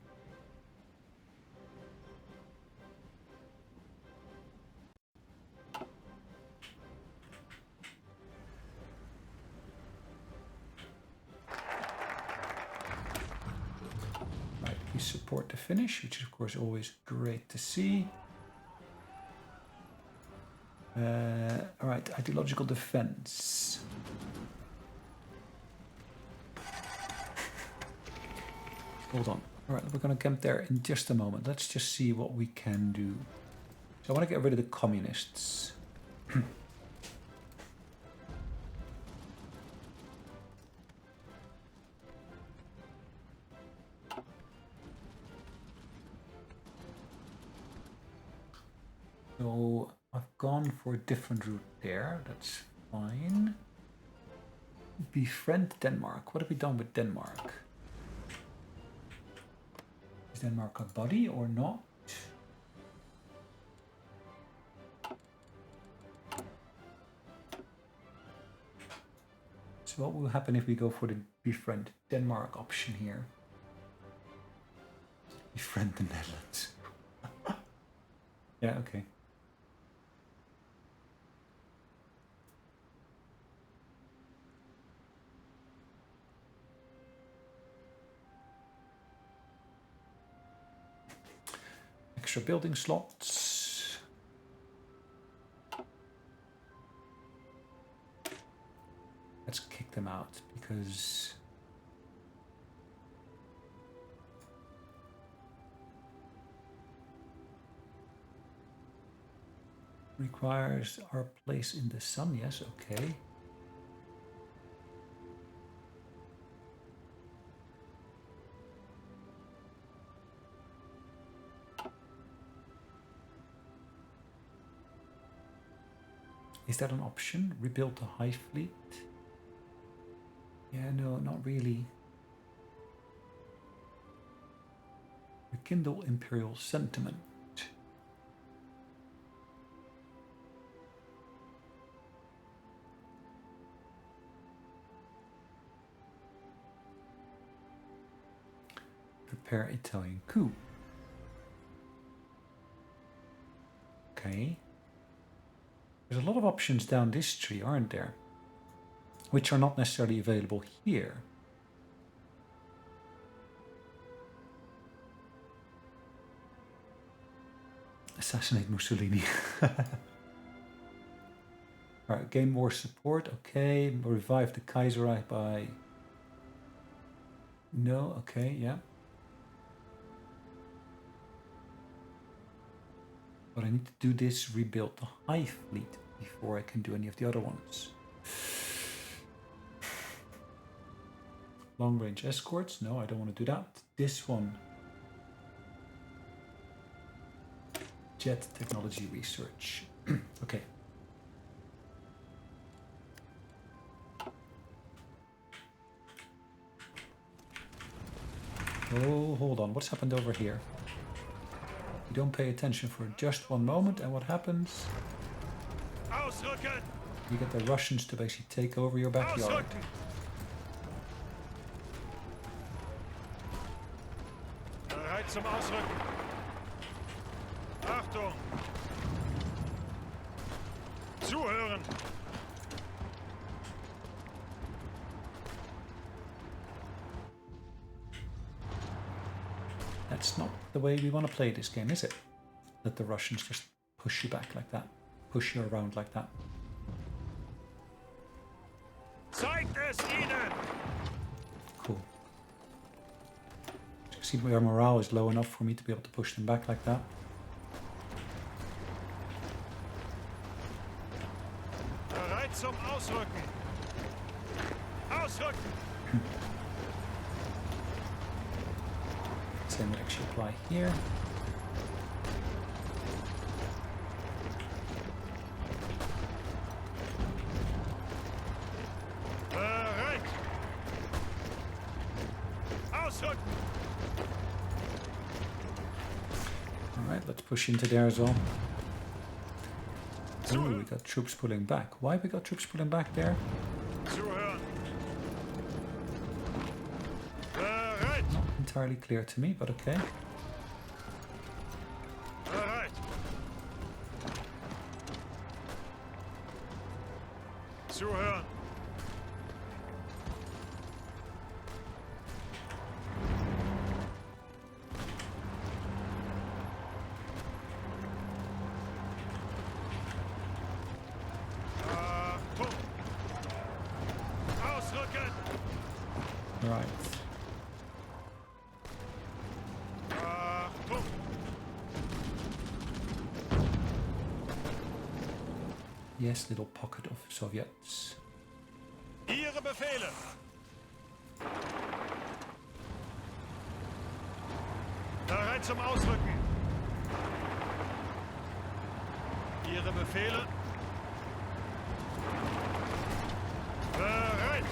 Right, we support the Finnish, which is of course always great to see. All right, ideological defense. Hold on. All right, we're going to camp there in just a moment. Let's just see what we can do. So I want to get rid of the communists. So I've gone for a different route there. That's fine. Befriend Denmark. What have we done with Denmark? Is Denmark a buddy or not? So what will happen if we go for the befriend Denmark option here? Befriend the Netherlands. Yeah, okay. Extra building slots. Let's kick them out because Requires our place in the sun, yes, okay. Is that an option? Rebuild the high fleet? Yeah, no, not really. Rekindle imperial sentiment. Prepare Italian coup. Okay. There's a lot of options down this tree, aren't there? Which are not necessarily available here. Assassinate Mussolini. Alright, gain more support. Okay. Revive the Keizer by... No, okay, yeah. But I need to do this, rebuild the high fleet before I can do any of the other ones. Long range escorts, no, I don't want to do that. This one. Jet technology research. Okay. Oh, hold on, what's happened over here? You don't pay attention for just one moment, and what happens? Ausrücken! You get the Russians to basically take over your backyard. Ausrücken! Bereit zum Ausrücken. Achtung! Zuhören! That's not the way we want to play this game, is it? Let the Russians just push you back like that. Push you around like that. Zeigt es ihnen! Cool. You see, their morale is low enough for me to be able to push them back like that. Bereit zum Ausrücken! Ausrücken! Same would actually apply here. Bereit! Ausrücken! Alright, let's push into there as well. Ooh, we got troops pulling back. Why we got troops pulling back there? Zuhören! Bereit! Not entirely clear to me, but okay. Bereit! Zuhören! Achtung! Ausrücken! Right. Achtung! Yes, little pocket of Soviets. Ihre Befehle! Bereit zum Ausrücken! Ihre Befehle! Bereit!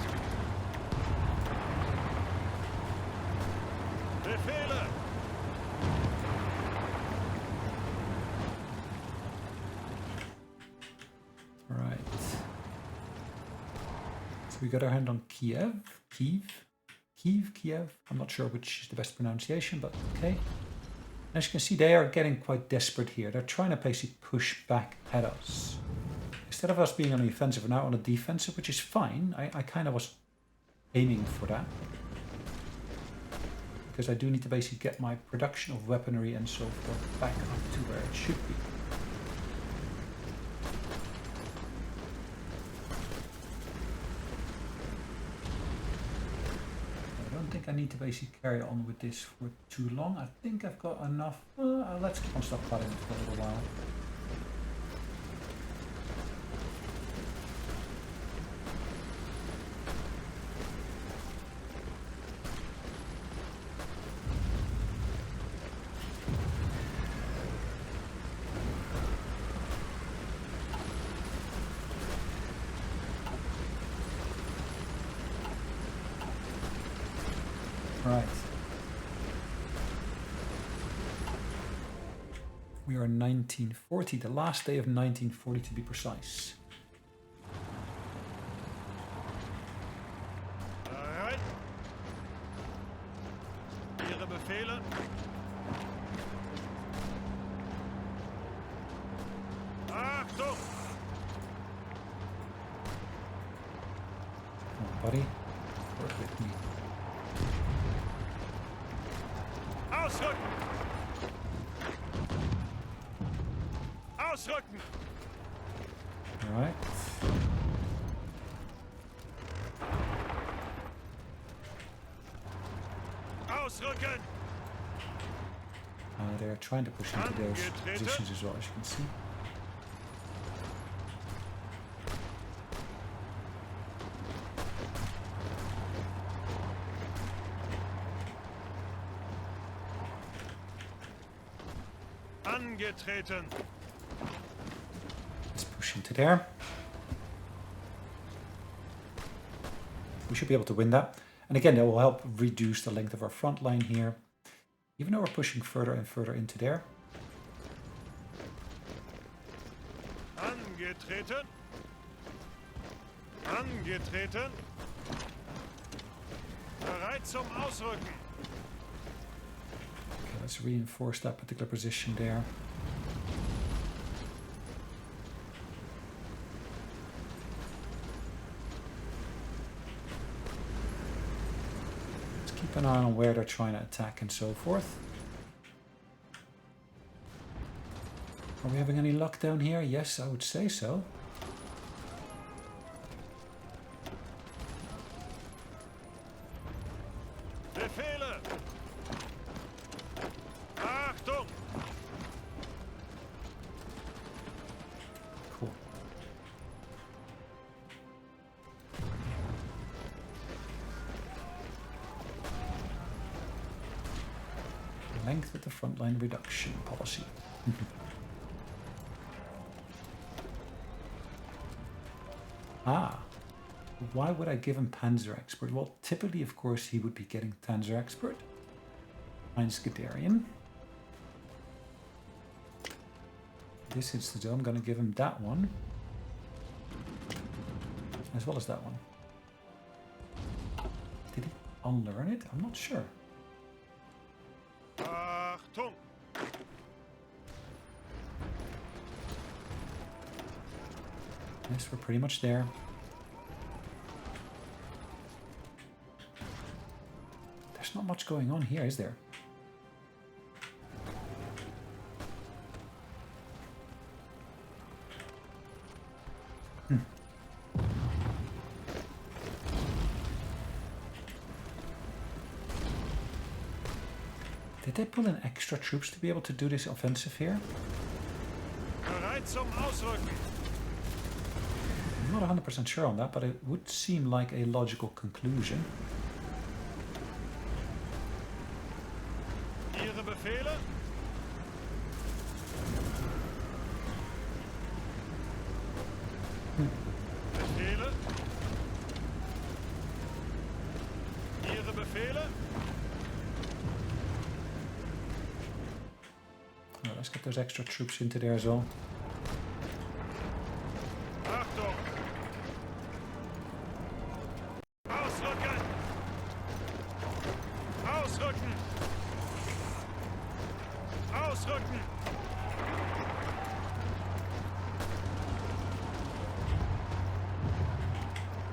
Befehle! Right. So we got our hand on Kiev. Kiev. I'm not sure which is the best pronunciation, but okay. As you can see, they are getting quite desperate here. They're trying to basically push back at us. Instead of us being on the offensive, we're now on the defensive, which is fine. I kind of was aiming for that. Because I do need to basically get my production of weaponry and so forth back up to where it should be. I don't think I need to basically carry on with this for too long. I think I've got enough. Let's keep on stockpiling it for a little while. Right. We are 1940, the last day of 1940 to be precise. Bereit. Ihre Befehle. Achtung! Come on, buddy. Work with me. Ausrücken! Ausrücken! Alright. Ausrücken! They're trying to push into those positions as well, as you can see. Angetreten! Let's push into there. We should be able to win that. And again, that will help reduce the length of our front line here. Even though we're pushing further and further into there. Angetreten! Angetreten! Bereit zum Ausrücken! Okay, let's reinforce that particular position there. Let's keep an eye on where they're trying to attack and so forth. Are we having any luck down here? Yes, I would say so. Befehle! Achtung! Cool. Length with the frontline reduction policy. Ah, why would I give him Panzer Expert? Well, typically, of course, he would be getting Panzer Expert. Heinz Guderian. This instance, I'm going to give him that one. As well as that one. Did he unlearn it? I'm not sure. Achtung! Yes, we're pretty much there. There's not much going on here, is there? Did they pull in extra troops to be able to do this offensive here? Bereit zum Ausrücken! I'm not 100% sure on that, but it would seem like a logical conclusion. Ihre Befehle? Befehle? Ihre Befehle? Well, let's get those extra troops into there as well. Achtung! Ausrücken! Ausrücken! Ausrücken!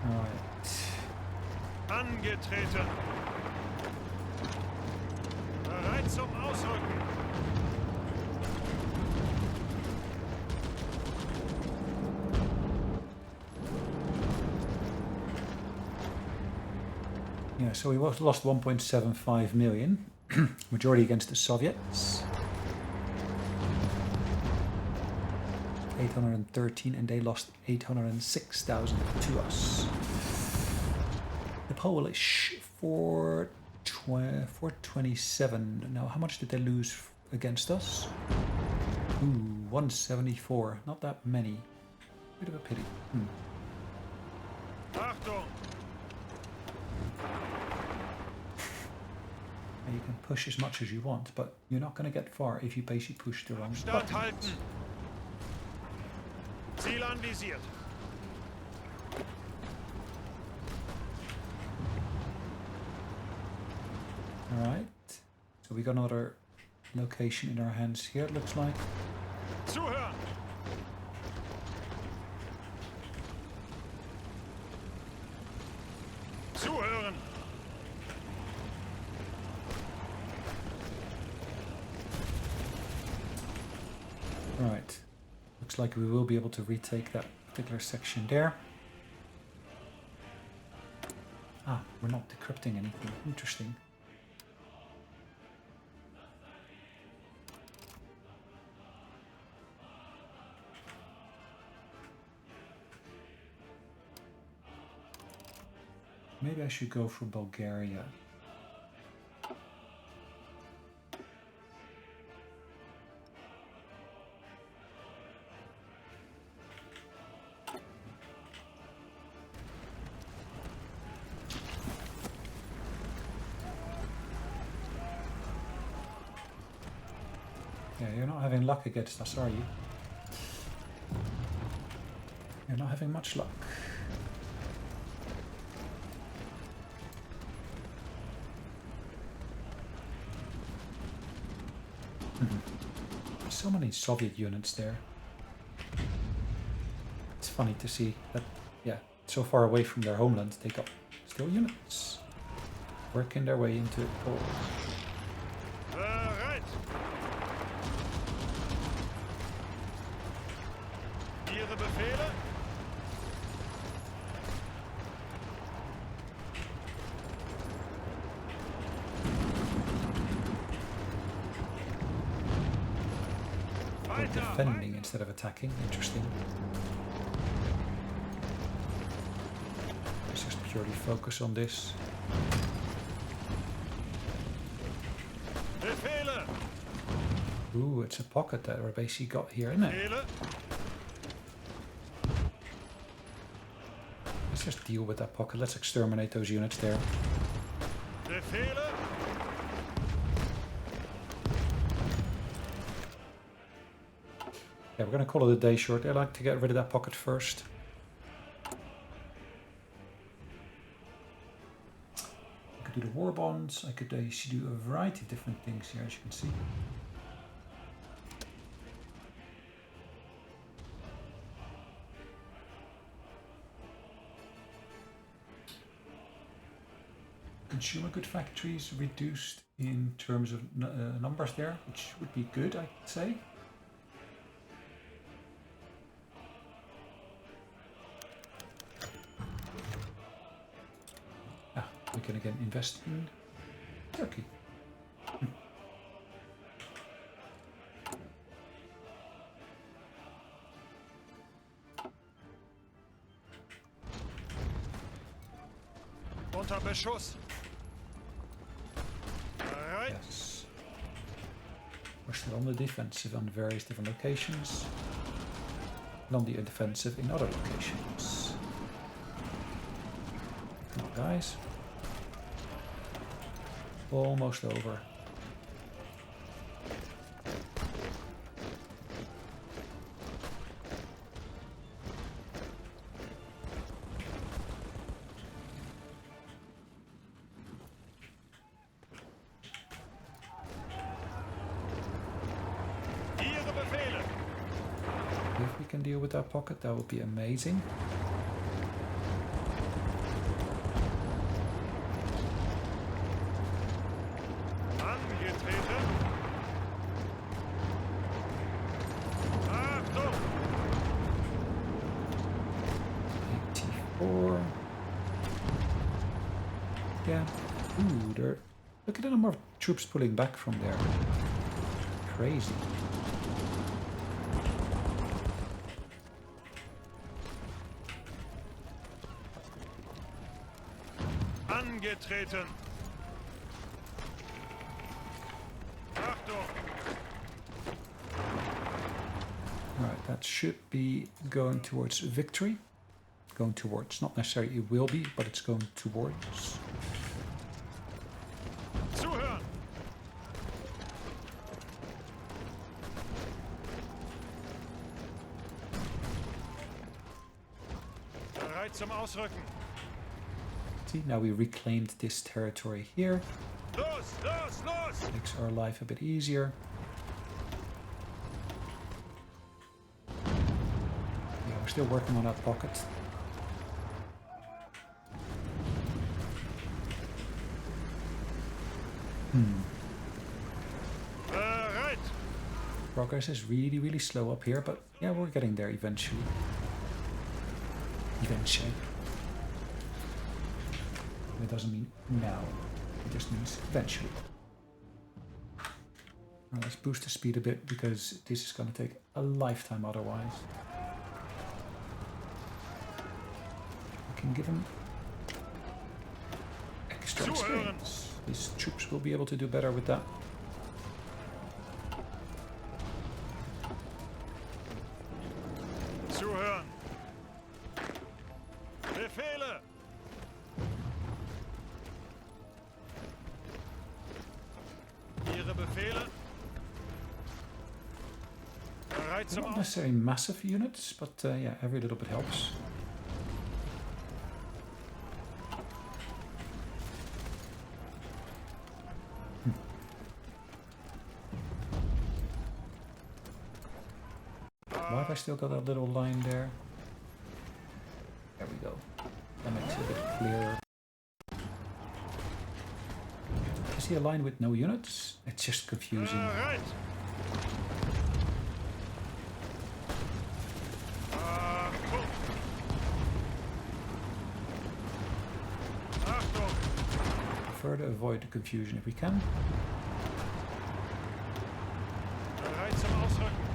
Alright. Angetreten! Bereit zum Ausrücken! Yeah, so we lost 1.75 million, majority against the Soviets. 813, and they lost 806,000 to us. The Polish 427. Now, how much did they lose against us? Ooh, 174. Not that many. Bit of a pity. Achtung! You can push as much as you want, but you're not going to get far if you basically push the wrong Start button. halten. Ziel anvisiert. Alright, so we got another location in our hands here, it looks like. Zuhören. Zuhören. Right, looks like we will be able to retake that particular section there. Ah, we're not decrypting anything. Interesting. Maybe I should go for Bulgaria. Yeah, you're not having luck against us, are you? You're not having much luck. So many Soviet units there. It's funny to see that, yeah, so far away from their homeland, they got still units working their way into Poland. Bereit. Ihre Befehle? They're defending instead of attacking. Interesting. Let's just purely focus on this. Befehle. Ooh, it's a pocket that we're basically got here, isn't it? Befehle. Let's just deal with that pocket. Let's exterminate those units there. Befehle. Yeah, we're going to call it a day short. I like to get rid of that pocket first. I could do the war bonds. I could do a variety of different things here, as you can see. Consumer good factories reduced in terms of numbers there, which would be good, I'd say. We can again invest in Turkey. Unter Beschuss. Bereit. Yes. We're still on the defensive on various different locations. And on the offensive in other locations. Come on, guys. Almost over. Ihre Befehle. If we can deal with that pocket, that would be amazing. Angetreten. Achtung. 84. Yeah. Ooh, there. Look at the number of troops pulling back from there. Crazy. Angetreten. Achtung. Right, that should be going towards victory. Going towards, not necessarily it will be, but it's going towards. Zuhören. zum Ausrücken. See, now we reclaimed this territory here. Los, los, los! Makes our life a bit easier. Yeah, we're still working on that pocket. Bereit! Progress is really, really slow up here, but yeah, we're getting there eventually. Eventually. It doesn't mean now. It just means eventually. Now let's boost the speed a bit because this is going to take a lifetime otherwise. We can give him extra experience. His troops will be able to do better with that. Zuhören! Befehle! Ihre Befehle? Bereit zum Not Aus... necessarily massive units, but yeah, every little bit helps. Why have I still got that little line there? There we go. That makes it a bit clearer. I see a line with no units. It's just confusing. Bereit! Achtung! Achtung! Prefer to avoid the confusion if we can. Bereit zum Ausrücken.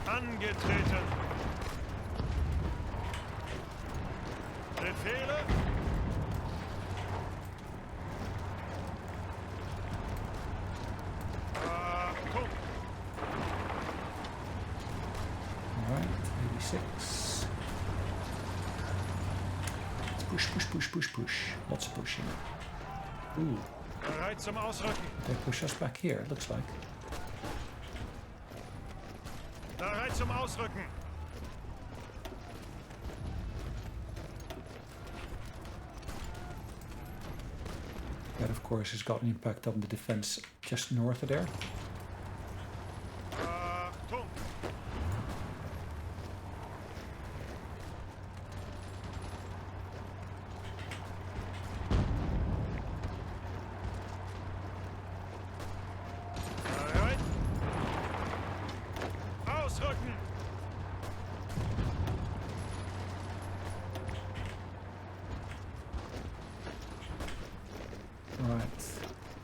Angetreten. Befehle? Achtung! Alright, 86. Push, push, push, push, push. Lots of pushing. Ooh, Bereit zum Ausrücken. they push us back here, it looks like. Bereit zum Ausrücken. That, of course, has got an impact on the defense just north of there. Achtung! Bereit? Ausrücken! Alright,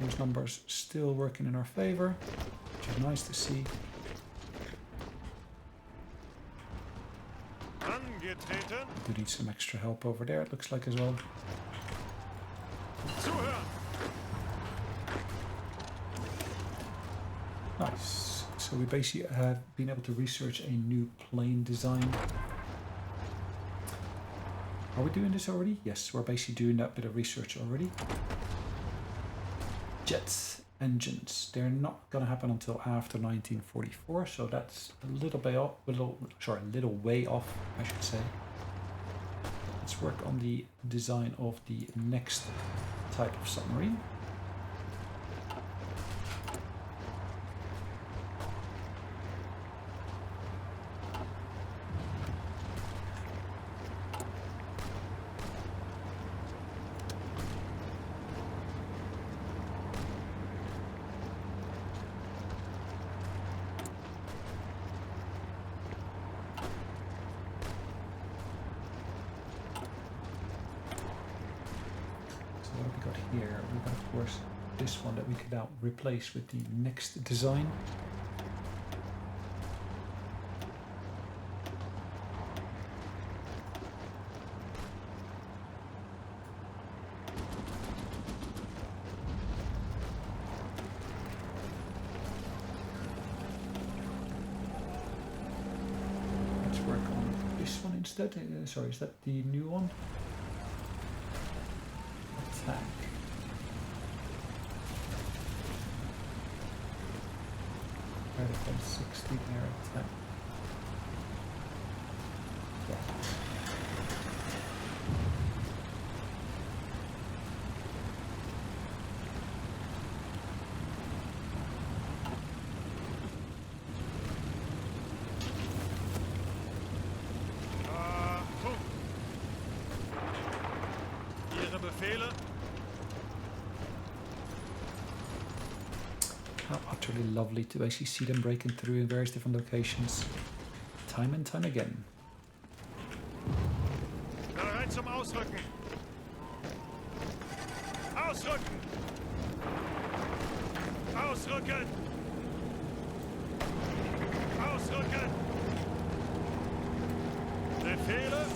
those numbers still working in our favor, which is nice to see. Angetreten. Do need some extra help over there, it looks like as well. Zuhören. Nice. So we basically have been able to research a new plane design. Are we doing this already? Yes, we're basically doing that bit of research already. Jets, engines, they're not going to happen until after 1944, so that's a little way off, a little way off, I should say. Let's work on the design of the next type of submarine. What have we got here? We've got, of course, this one that we can now replace with the next design. Let's work on this one instead. Sorry, is that the new one? Attack. Air defense 60, air attack It's really lovely to actually see them breaking through in various different locations, time and time again. Bereit zum Ausrücken. Ausrücken. Ausrücken. Ausrücken. Befehle.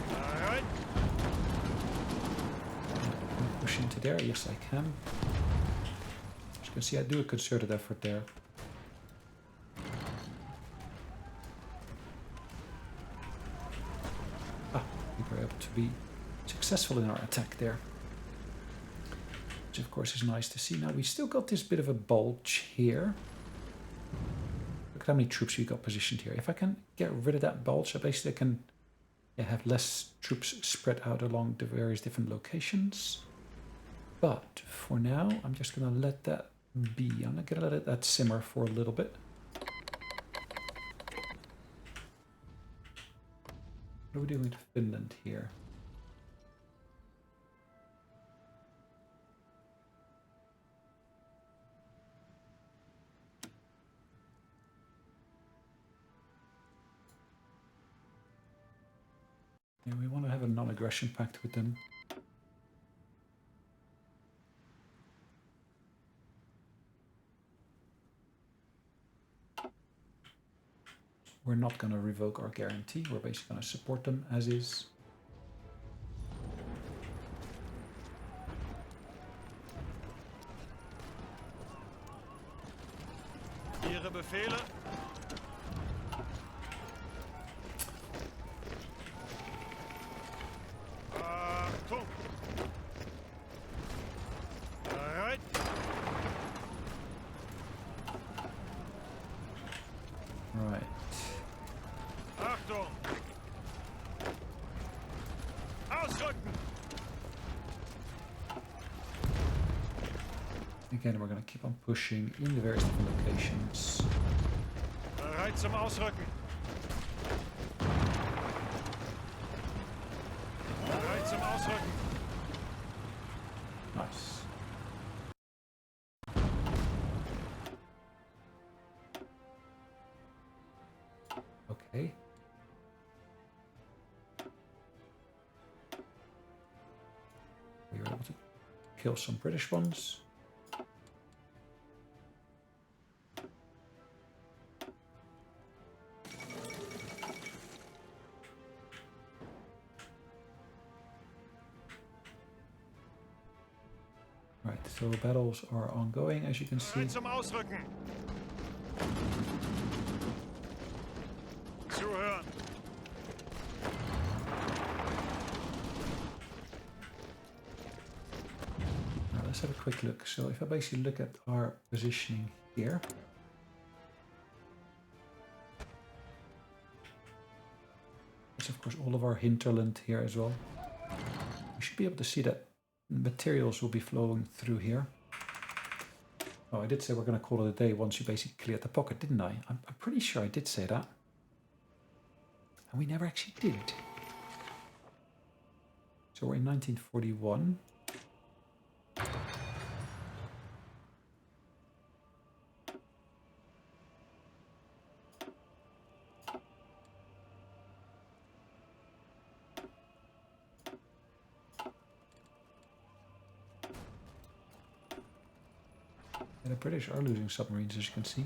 Bereit. Can I push into there? Yes, I can. As you can see, I do a concerted effort there. We were able to be successful in our attack there, which of course is nice to see. Now we still got this bit of a bulge here. Look at how many troops we got positioned here. If I can get rid of that bulge, I basically can have less troops spread out along the various different locations. But for now, I'm just going to let that be. I'm not going to let that simmer for a little bit. What are we doing with Finland here? Yeah, we want to have a non-aggression pact with them. We're not going to revoke our guarantee. We're basically going to support them as is. Ihre Befehle. Achtung. Bereit. Right. Achtung. Ausrücken. Again, we're going to keep on pushing in the various different locations. Bereit zum Ausrücken. Bereit zum Ausrücken. Nice. Okay. We were able to kill some British ones. Right, so battles are ongoing, as you can see. Bereit zum Ausrücken. Zuhören. Now let's have a quick look. So if I basically look at our positioning here, it's of course all of our hinterland here as well. We should be able to see that materials will be flowing through here. Oh, I did say we're going to call it a day once you basically cleared the pocket, didn't I? I'm pretty sure I did say that. And we never actually did. So we're in 1941. And the British are losing submarines, as you can see.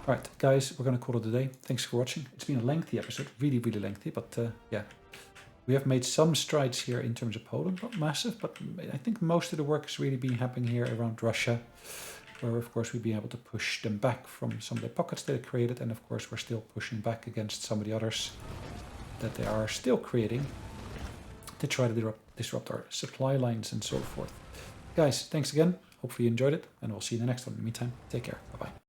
Alright, guys, we're going to call it a day. Thanks for watching. It's been a lengthy episode, really, really lengthy, but yeah. We have made some strides here in terms of Poland, not massive, but I think most of the work has really been happening here around Russia, where of course we've been able to push them back from some of the pockets they created, and of course we're still pushing back against some of the others that they are still creating to try to disrupt our supply lines and so forth. Guys, thanks again. Hopefully you enjoyed it, and we'll see you in the next one. In the meantime, take care. Bye-bye.